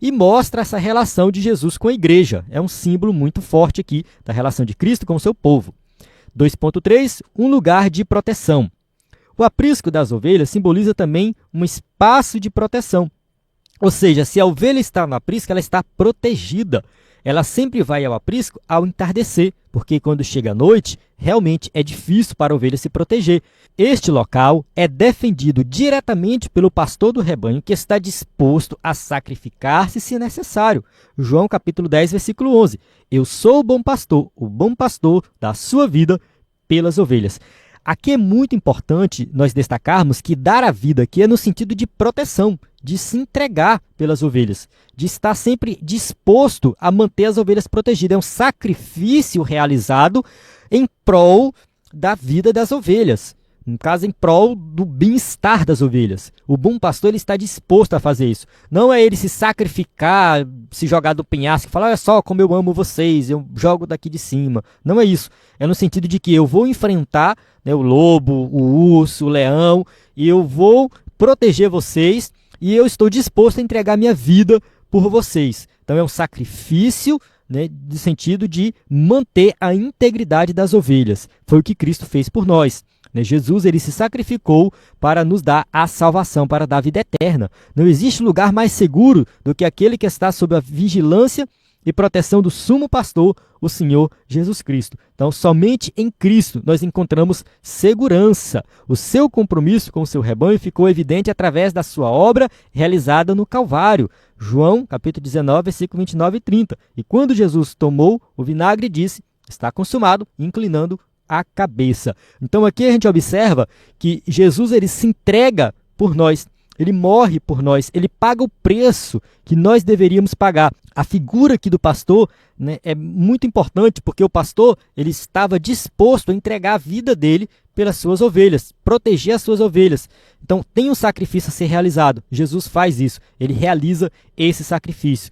e mostra essa relação de Jesus com a igreja. É um símbolo muito forte aqui da relação de Cristo com o seu povo. 2.3. Um lugar de proteção. O aprisco das ovelhas simboliza também um espaço de proteção. Ou seja, se a ovelha está no aprisco, ela está protegida. Ela sempre vai ao aprisco ao entardecer, porque quando chega a noite, realmente é difícil para a ovelha se proteger. Este local é defendido diretamente pelo pastor do rebanho, que está disposto a sacrificar-se se necessário. João capítulo 10, versículo 11. Eu sou o bom pastor da sua vida pelas ovelhas. Aqui é muito importante nós destacarmos que dar a vida aqui é no sentido de proteção, de se entregar pelas ovelhas, de estar sempre disposto a manter as ovelhas protegidas. É um sacrifício realizado em prol da vida das ovelhas, no caso, em prol do bem-estar das ovelhas. O bom pastor ele está disposto a fazer isso. Não é ele se sacrificar, se jogar do penhasco e falar, olha só como eu amo vocês, eu jogo daqui de cima. Não é isso. É no sentido de que eu vou enfrentar, né, o lobo, o urso, o leão, e eu vou proteger vocês, e eu estou disposto a entregar minha vida por vocês. Então é um sacrifício, né, no sentido de manter a integridade das ovelhas. Foi o que Cristo fez por nós. Jesus ele se sacrificou para nos dar a salvação, para dar a vida eterna. Não existe lugar mais seguro do que aquele que está sob a vigilância e proteção do sumo pastor, o Senhor Jesus Cristo. Então, somente em Cristo nós encontramos segurança. O seu compromisso com o seu rebanho ficou evidente através da sua obra realizada no Calvário. João, capítulo 19, versículo 29 e 30. E quando Jesus tomou o vinagre, disse, está consumado, inclinando a cabeça. Então aqui a gente observa que Jesus ele se entrega por nós, ele morre por nós, ele paga o preço que nós deveríamos pagar. A figura aqui do pastor, né, é muito importante, porque o pastor ele estava disposto a entregar a vida dele pelas suas ovelhas, proteger as suas ovelhas. Então tem um sacrifício a ser realizado. Jesus faz isso, ele realiza esse sacrifício.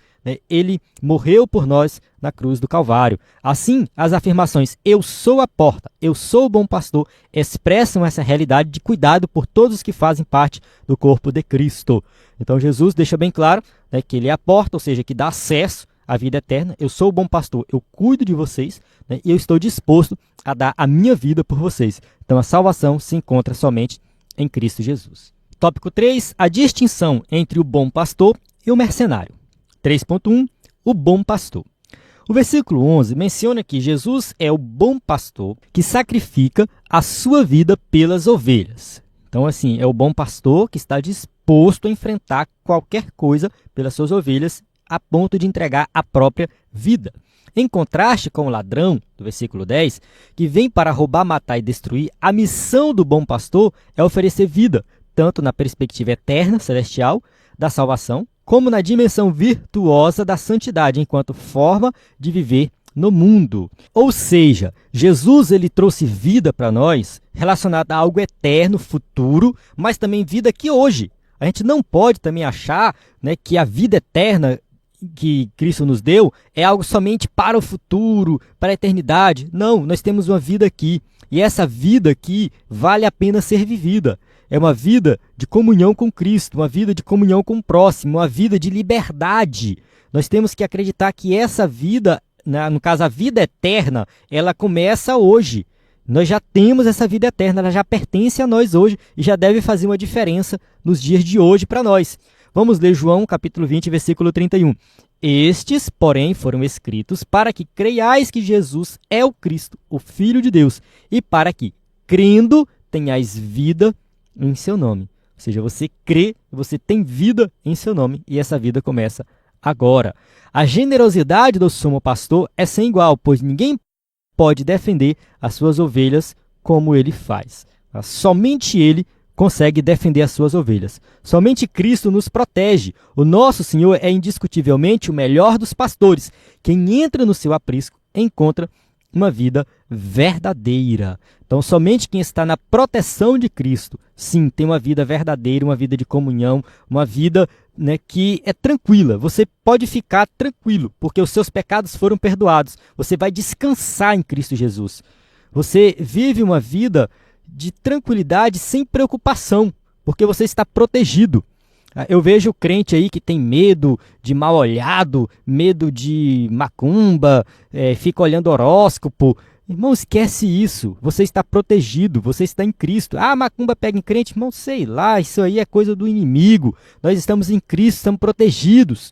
Ele morreu por nós na cruz do Calvário. Assim, as afirmações eu sou a porta, eu sou o bom pastor, expressam essa realidade de cuidado por todos os que fazem parte do corpo de Cristo. Então Jesus deixa bem claro, né, que ele é a porta, ou seja, que dá acesso à vida eterna. Eu sou o bom pastor, eu cuido de vocês, né, e eu estou disposto a dar a minha vida por vocês. Então a salvação se encontra somente em Cristo Jesus. Tópico 3, a distinção entre o bom pastor e o mercenário. 3.1, o bom pastor. O versículo 11 menciona que Jesus é o bom pastor que sacrifica a sua vida pelas ovelhas. Então, assim, é o bom pastor que está disposto a enfrentar qualquer coisa pelas suas ovelhas a ponto de entregar a própria vida. Em contraste com o ladrão, do versículo 10, que vem para roubar, matar e destruir, a missão do bom pastor é oferecer vida, tanto na perspectiva eterna, celestial, da salvação, como na dimensão virtuosa da santidade, enquanto forma de viver no mundo. Ou seja, Jesus ele trouxe vida para nós relacionada a algo eterno, futuro, mas também vida aqui hoje. A gente não pode também achar, né, que a vida eterna que Cristo nos deu é algo somente para o futuro, para a eternidade. Não, nós temos uma vida aqui. E essa vida aqui vale a pena ser vivida. É uma vida de comunhão com Cristo, uma vida de comunhão com o próximo, uma vida de liberdade. Nós temos que acreditar que essa vida, no caso a vida eterna, ela começa hoje. Nós já temos essa vida eterna, ela já pertence a nós hoje e já deve fazer uma diferença nos dias de hoje para nós. Vamos ler João capítulo 20, versículo 31. Estes, porém, foram escritos para que creiais que Jesus é o Cristo, o Filho de Deus, e para que, crendo, tenhais vida em seu nome. Ou seja, você crê, você tem vida em seu nome, e essa vida começa agora. A generosidade do sumo pastor é sem igual, pois ninguém pode defender as suas ovelhas como ele faz. Somente ele consegue defender as suas ovelhas. Somente Cristo nos protege. O nosso Senhor é indiscutivelmente o melhor dos pastores. Quem entra no seu aprisco encontra uma vida verdadeira. Então, somente quem está na proteção de Cristo, sim, tem uma vida verdadeira, uma vida de comunhão, uma vida, né, que é tranquila. Você pode ficar tranquilo, porque os seus pecados foram perdoados. Você vai descansar em Cristo Jesus. Você vive uma vida de tranquilidade, sem preocupação, porque você está protegido. Eu vejo crente aí que tem medo de mal olhado, medo de macumba, fica olhando horóscopo. Irmão, esquece isso. Você está protegido, você está em Cristo. Ah, macumba pega em crente? Irmão, sei lá, isso aí é coisa do inimigo. Nós estamos em Cristo, estamos protegidos.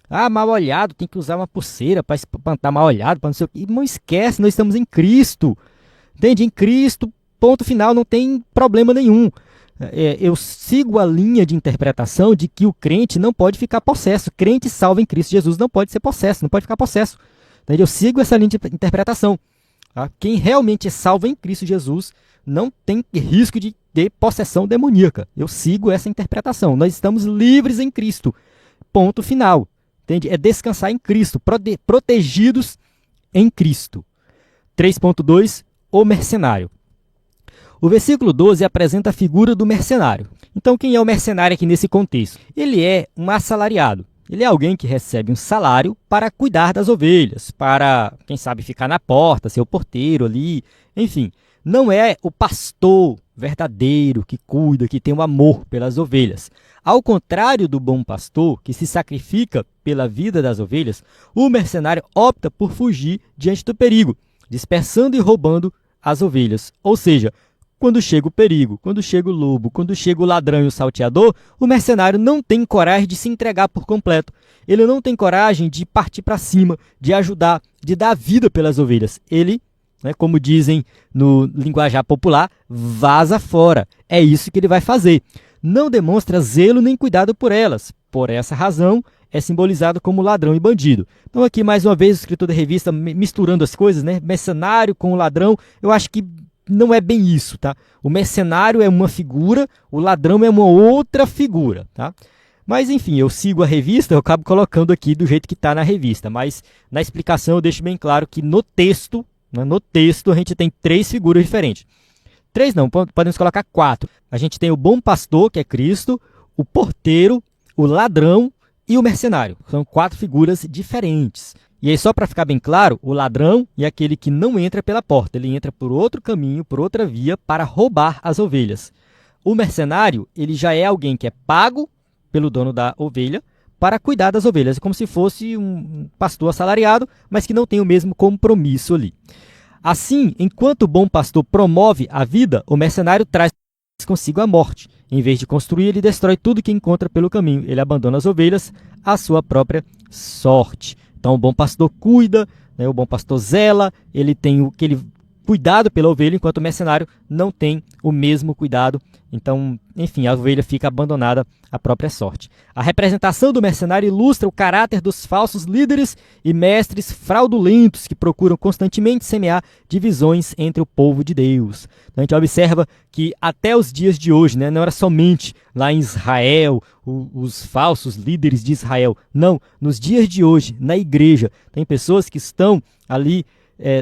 Ah, mal olhado, tem que usar uma pulseira para espantar mal olhado, para não sei o quê. Irmão, esquece, nós estamos em Cristo. Entende? Em Cristo, ponto final, não tem problema nenhum. Eu sigo a linha de interpretação de que o crente não pode ficar possesso. Crente salvo em Cristo Jesus não pode ser possesso, não pode ficar possesso. Entende? Eu sigo essa linha de interpretação. Tá? Quem realmente é salvo em Cristo Jesus não tem risco de ter possessão demoníaca. Eu sigo essa interpretação. Nós estamos livres em Cristo. Ponto final. Entende? É descansar em Cristo, protegidos em Cristo. 3.2, o mercenário. O versículo 12 apresenta a figura do mercenário. Então, quem é o mercenário aqui nesse contexto? Ele é um assalariado. Ele é alguém que recebe um salário para cuidar das ovelhas, para, quem sabe, ficar na porta, ser o porteiro ali, enfim. Não é o pastor verdadeiro que cuida, que tem um amor pelas ovelhas. Ao contrário do bom pastor, que se sacrifica pela vida das ovelhas, o mercenário opta por fugir diante do perigo, dispersando e roubando as ovelhas. Ou seja, quando chega o perigo, quando chega o lobo, quando chega o ladrão e o salteador, o mercenário não tem coragem de se entregar por completo. Ele não tem coragem de partir para cima, de ajudar, de dar vida pelas ovelhas. Ele, né, como dizem no linguajar popular, vaza fora. É isso que ele vai fazer. Não demonstra zelo nem cuidado por elas. Por essa razão, é simbolizado como ladrão e bandido. Então aqui, mais uma vez, o escritor da revista misturando as coisas, né? Mercenário com o ladrão, eu acho que não é bem isso, tá? O mercenário é uma figura, o ladrão é uma outra figura, tá? Mas, enfim, eu sigo a revista, eu acabo colocando aqui do jeito que está na revista, mas na explicação eu deixo bem claro que no texto, né, a gente tem 3 figuras diferentes. 3 não, podemos colocar 4. A gente tem o bom pastor, que é Cristo, o porteiro, o ladrão e o mercenário. São 4 figuras diferentes. E aí, só para ficar bem claro, o ladrão é aquele que não entra pela porta, ele entra por outro caminho, por outra via, para roubar as ovelhas. O mercenário, ele já é alguém que é pago pelo dono da ovelha para cuidar das ovelhas. É como se fosse um pastor assalariado, mas que não tem o mesmo compromisso ali. Assim, enquanto o bom pastor promove a vida, o mercenário traz consigo a morte. Em vez de construir, ele destrói tudo que encontra pelo caminho. Ele abandona as ovelhas à sua própria sorte. Então, o bom pastor cuida, né, o bom pastor zela, ele tem aquele cuidado pela ovelha, enquanto o mercenário não tem o mesmo cuidado. Então, enfim, a ovelha fica abandonada à própria sorte. A representação do mercenário ilustra o caráter dos falsos líderes e mestres fraudulentos que procuram constantemente semear divisões entre o povo de Deus. Então, a gente observa que até os dias de hoje, né, não era somente lá em Israel, os falsos líderes de Israel. Não, nos dias de hoje, na igreja, tem pessoas que estão ali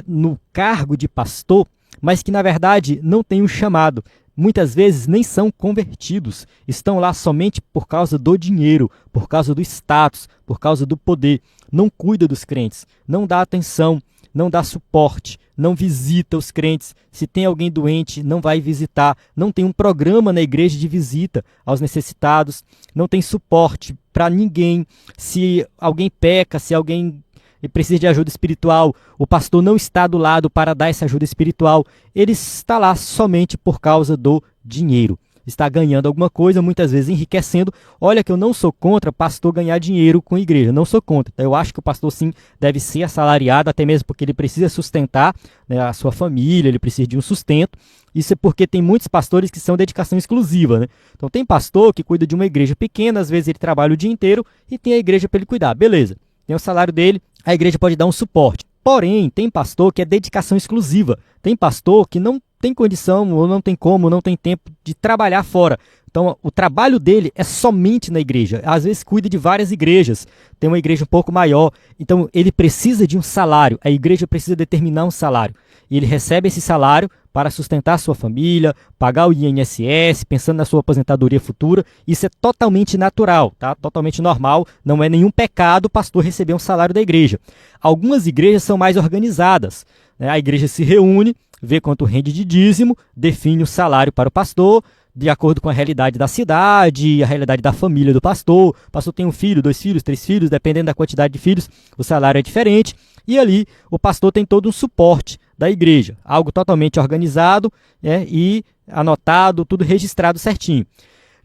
no cargo de pastor, mas que na verdade não tem um chamado, muitas vezes nem são convertidos, estão lá somente por causa do dinheiro, por causa do status, por causa do poder. Não cuida dos crentes, não dá atenção, não dá suporte, não visita os crentes. Se tem alguém doente, não vai visitar, não tem um programa na igreja de visita aos necessitados, não tem suporte para ninguém. Se alguém peca, se alguém precisa de ajuda espiritual, o pastor não está do lado para dar essa ajuda espiritual, ele está lá somente por causa do dinheiro. Está ganhando alguma coisa, muitas vezes enriquecendo. Olha que eu não sou contra pastor ganhar dinheiro com a igreja, não sou contra. Eu acho que o pastor sim deve ser assalariado, até mesmo porque ele precisa sustentar, né, a sua família, ele precisa de um sustento. Isso é porque tem muitos pastores que são dedicação exclusiva, né? Então tem pastor que cuida de uma igreja pequena, às vezes ele trabalha o dia inteiro e tem a igreja para ele cuidar. Beleza, tem o salário dele, a igreja pode dar um suporte. Porém, tem pastor que é dedicação exclusiva. Tem pastor que não tem condição, ou não tem como, não tem tempo de trabalhar fora. Então, o trabalho dele é somente na igreja. Às vezes cuida de várias igrejas. Tem uma igreja um pouco maior. Então, ele precisa de um salário. A igreja precisa determinar um salário. E ele recebe esse salário para sustentar a sua família, pagar o INSS, pensando na sua aposentadoria futura. Isso é totalmente natural, tá? Totalmente normal. Não é nenhum pecado o pastor receber um salário da igreja. Algumas igrejas são mais organizadas, né? A igreja se reúne, vê quanto rende de dízimo, define o salário para o pastor, de acordo com a realidade da cidade, a realidade da família do pastor. O pastor tem um filho, 2 filhos, 3 filhos, dependendo da quantidade de filhos, o salário é diferente. E ali o pastor tem todo um suporte da igreja, algo totalmente organizado, né, e anotado, tudo registrado certinho.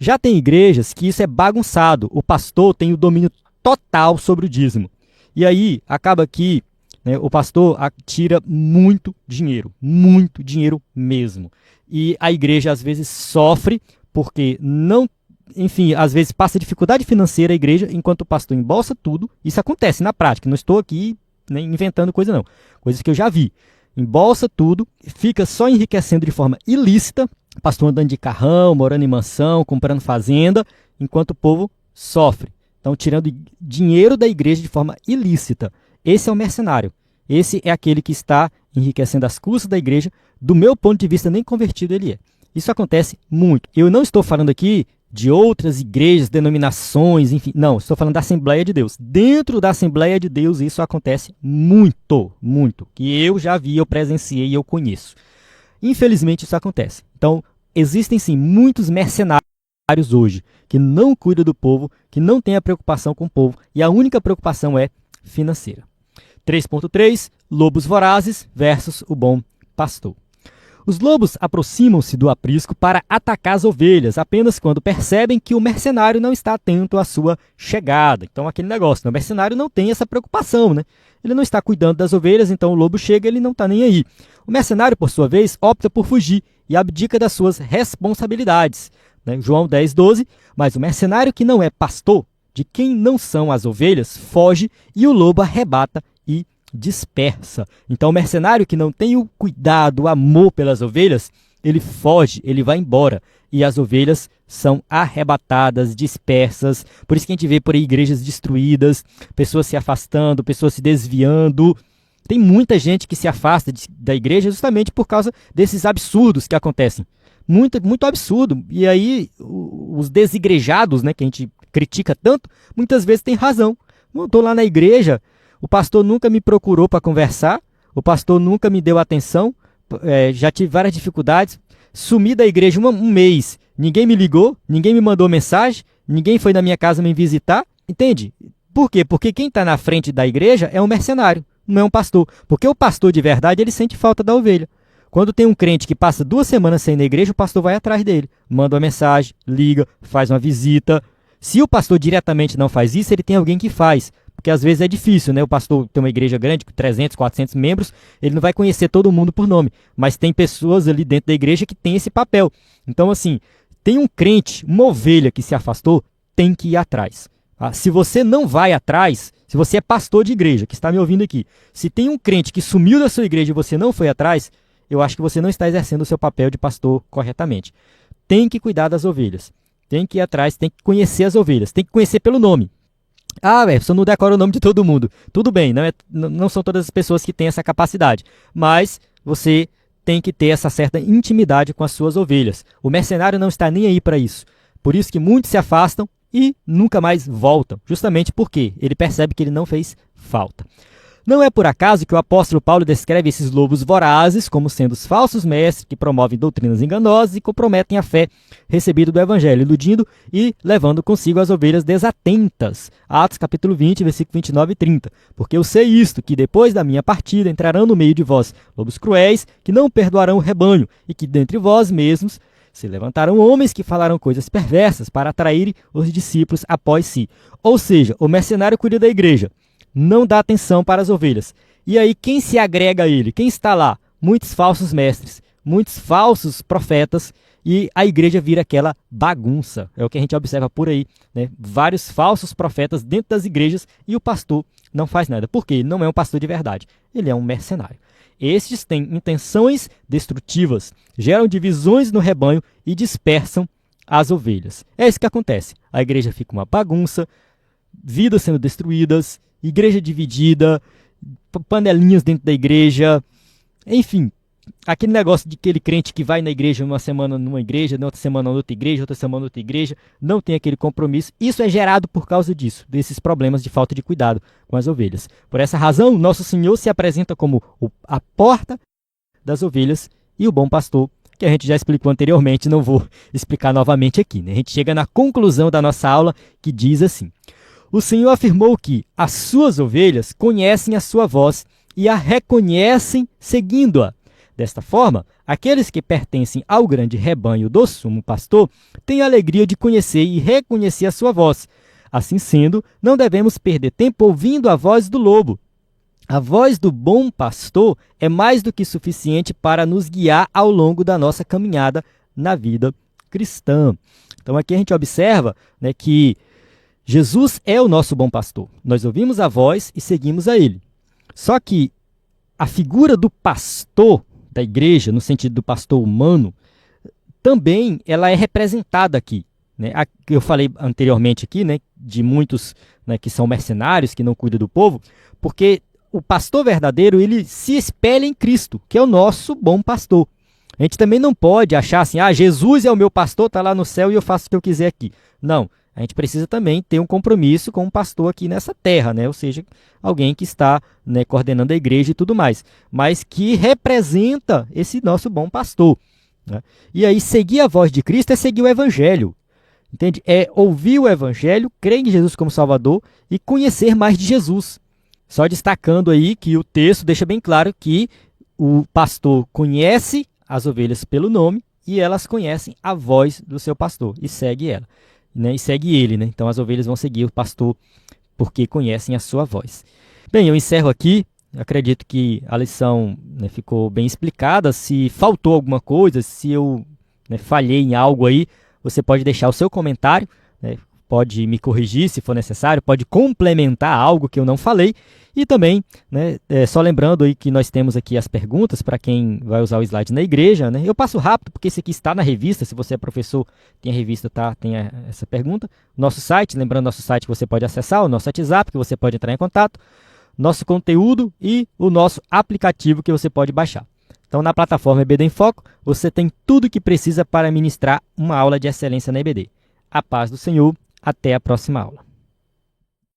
Já tem igrejas que isso é bagunçado, o pastor tem o domínio total sobre o dízimo. E aí acaba que, né, o pastor tira muito dinheiro mesmo. E a igreja às vezes sofre porque não, enfim, às vezes passa dificuldade financeira a igreja, enquanto o pastor embolsa tudo. Isso acontece na prática, não estou aqui nem inventando coisa não, coisas que eu já vi. Embolsa tudo, fica só enriquecendo de forma ilícita, o pastor andando de carrão, morando em mansão, comprando fazenda, enquanto o povo sofre. Então, tirando dinheiro da igreja de forma ilícita. Esse é o mercenário. Esse é aquele que está enriquecendo as custas da igreja. Do meu ponto de vista, nem convertido ele é. Isso acontece muito. Eu não estou falando aqui de outras igrejas, denominações, enfim. Não, estou falando da Assembleia de Deus. Dentro da Assembleia de Deus, isso acontece muito, muito. Que eu já vi, eu presenciei e eu conheço. Infelizmente, isso acontece. Então, existem sim muitos mercenários hoje que não cuidam do povo, que não têm a preocupação com o povo, e a única preocupação é financeira. 3.3, lobos vorazes versus o bom pastor. Os lobos aproximam-se do aprisco para atacar as ovelhas, apenas quando percebem que o mercenário não está atento à sua chegada. Então, aquele negócio, né? O mercenário não tem essa preocupação, né? Ele não está cuidando das ovelhas, então o lobo chega e ele não está nem aí. O mercenário, por sua vez, opta por fugir e abdica das suas responsabilidades. Né? João 10:12, mas o mercenário que não é pastor, de quem não são as ovelhas, foge e o lobo arrebata e dispersa. Então o mercenário que não tem o cuidado, o amor pelas ovelhas, ele foge, ele vai embora. E as ovelhas são arrebatadas, dispersas. Por isso que a gente vê por aí igrejas destruídas, pessoas se afastando, pessoas se desviando. Tem muita gente que se afasta da igreja justamente por causa desses absurdos que acontecem. Muito, muito absurdo. E aí os desigrejados, né, que a gente critica tanto, muitas vezes tem razão. Eu estou lá na igreja, o pastor nunca me procurou para conversar, o pastor nunca me deu atenção, já tive várias dificuldades, sumi da igreja um mês, ninguém me ligou, ninguém me mandou mensagem, ninguém foi na minha casa me visitar, entende? Por quê? Porque quem está na frente da igreja é um mercenário, não é um pastor. Porque o pastor de verdade, ele sente falta da ovelha. Quando tem um crente que passa 2 semanas sem ir na igreja, o pastor vai atrás dele, manda uma mensagem, liga, faz uma visita. Se o pastor diretamente não faz isso, ele tem alguém que faz. Porque às vezes é difícil, né? O pastor tem uma igreja grande, com 300, 400 membros, ele não vai conhecer todo mundo por nome. Mas tem pessoas ali dentro da igreja que tem esse papel. Então, assim, tem um crente, uma ovelha que se afastou, tem que ir atrás. Tá? Se você não vai atrás, se você é pastor de igreja, que está me ouvindo aqui, se tem um crente que sumiu da sua igreja e você não foi atrás, eu acho que você não está exercendo o seu papel de pastor corretamente. Tem que cuidar das ovelhas. Tem que ir atrás, tem que conhecer as ovelhas, tem que conhecer pelo nome. Ah, você não decora o nome de todo mundo. Tudo bem, não são todas as pessoas que têm essa capacidade. Mas você tem que ter essa certa intimidade com as suas ovelhas. O mercenário não está nem aí para isso. Por isso que muitos se afastam e nunca mais voltam, justamente porque ele percebe que ele não fez falta. Não é por acaso que o apóstolo Paulo descreve esses lobos vorazes como sendo os falsos mestres que promovem doutrinas enganosas e comprometem a fé recebida do evangelho, iludindo e levando consigo as ovelhas desatentas. Atos capítulo 20, versículo 29 e 30. Porque eu sei isto, que depois da minha partida entrarão no meio de vós lobos cruéis, que não perdoarão o rebanho, e que dentre vós mesmos se levantaram homens que falaram coisas perversas para atraírem os discípulos após si. Ou seja, o mercenário cuida da igreja, não dá atenção para as ovelhas. E aí quem se agrega a ele? Quem está lá? Muitos falsos mestres, muitos falsos profetas, e a igreja vira aquela bagunça. É o que a gente observa por aí, né? Vários falsos profetas dentro das igrejas e o pastor não faz nada. Por quê? Ele não é um pastor de verdade, ele é um mercenário. Estes têm intenções destrutivas, geram divisões no rebanho e dispersam as ovelhas. É isso que acontece. A igreja fica uma bagunça, vidas sendo destruídas, igreja dividida, panelinhas dentro da igreja, enfim, aquele negócio de aquele crente que vai na igreja uma semana numa igreja, na outra semana outra semana outra igreja, não tem aquele compromisso. Isso é gerado por causa disso, desses problemas de falta de cuidado com as ovelhas. Por essa razão, nosso Senhor se apresenta como a porta das ovelhas e o bom pastor, que a gente já explicou anteriormente, não vou explicar novamente aqui, né? A gente chega na conclusão da nossa aula que diz assim: o Senhor afirmou que as suas ovelhas conhecem a sua voz e a reconhecem seguindo-a. Desta forma, aqueles que pertencem ao grande rebanho do sumo pastor têm a alegria de conhecer e reconhecer a sua voz. Assim sendo, não devemos perder tempo ouvindo a voz do lobo. A voz do bom pastor é mais do que suficiente para nos guiar ao longo da nossa caminhada na vida cristã. Então aqui a gente observa, né, que Jesus é o nosso bom pastor. Nós ouvimos a voz e seguimos a ele. Só que a figura do pastor da igreja, no sentido do pastor humano, também ela é representada aqui, né? Eu falei anteriormente aqui, né, de muitos, né, que são mercenários, que não cuidam do povo, porque o pastor verdadeiro, ele se espelha em Cristo, que é o nosso bom pastor. A gente também não pode achar assim, Jesus é o meu pastor, está lá no céu e eu faço o que eu quiser aqui. Não. A gente precisa também ter um compromisso com um pastor aqui nessa terra, né? Ou seja, alguém que está, né, coordenando a igreja e tudo mais, mas que representa esse nosso bom pastor, né? E aí, seguir a voz de Cristo é seguir o evangelho, entende? É ouvir o evangelho, crer em Jesus como Salvador e conhecer mais de Jesus. Só destacando aí que o texto deixa bem claro que o pastor conhece as ovelhas pelo nome e elas conhecem a voz do seu pastor e segue ela. Né, e segue ele, né? Então as ovelhas vão seguir o pastor porque conhecem a sua voz. Bem, eu encerro aqui. Acredito que a lição, né, ficou bem explicada. Se faltou alguma coisa, se eu, né, falhei em algo aí, você pode deixar o seu comentário, né, pode me corrigir se for necessário, pode complementar algo que eu não falei. E também, né, só lembrando aí que nós temos aqui as perguntas para quem vai usar o slide na igreja, né? Eu passo rápido porque esse aqui está na revista, se você é professor, tem a revista, tá? Tem essa pergunta. Nosso site, lembrando nosso site que você pode acessar, o nosso WhatsApp que você pode entrar em contato, nosso conteúdo e o nosso aplicativo que você pode baixar. Então, na plataforma EBD em Foco, você tem tudo o que precisa para ministrar uma aula de excelência na EBD. A paz do Senhor, até a próxima aula.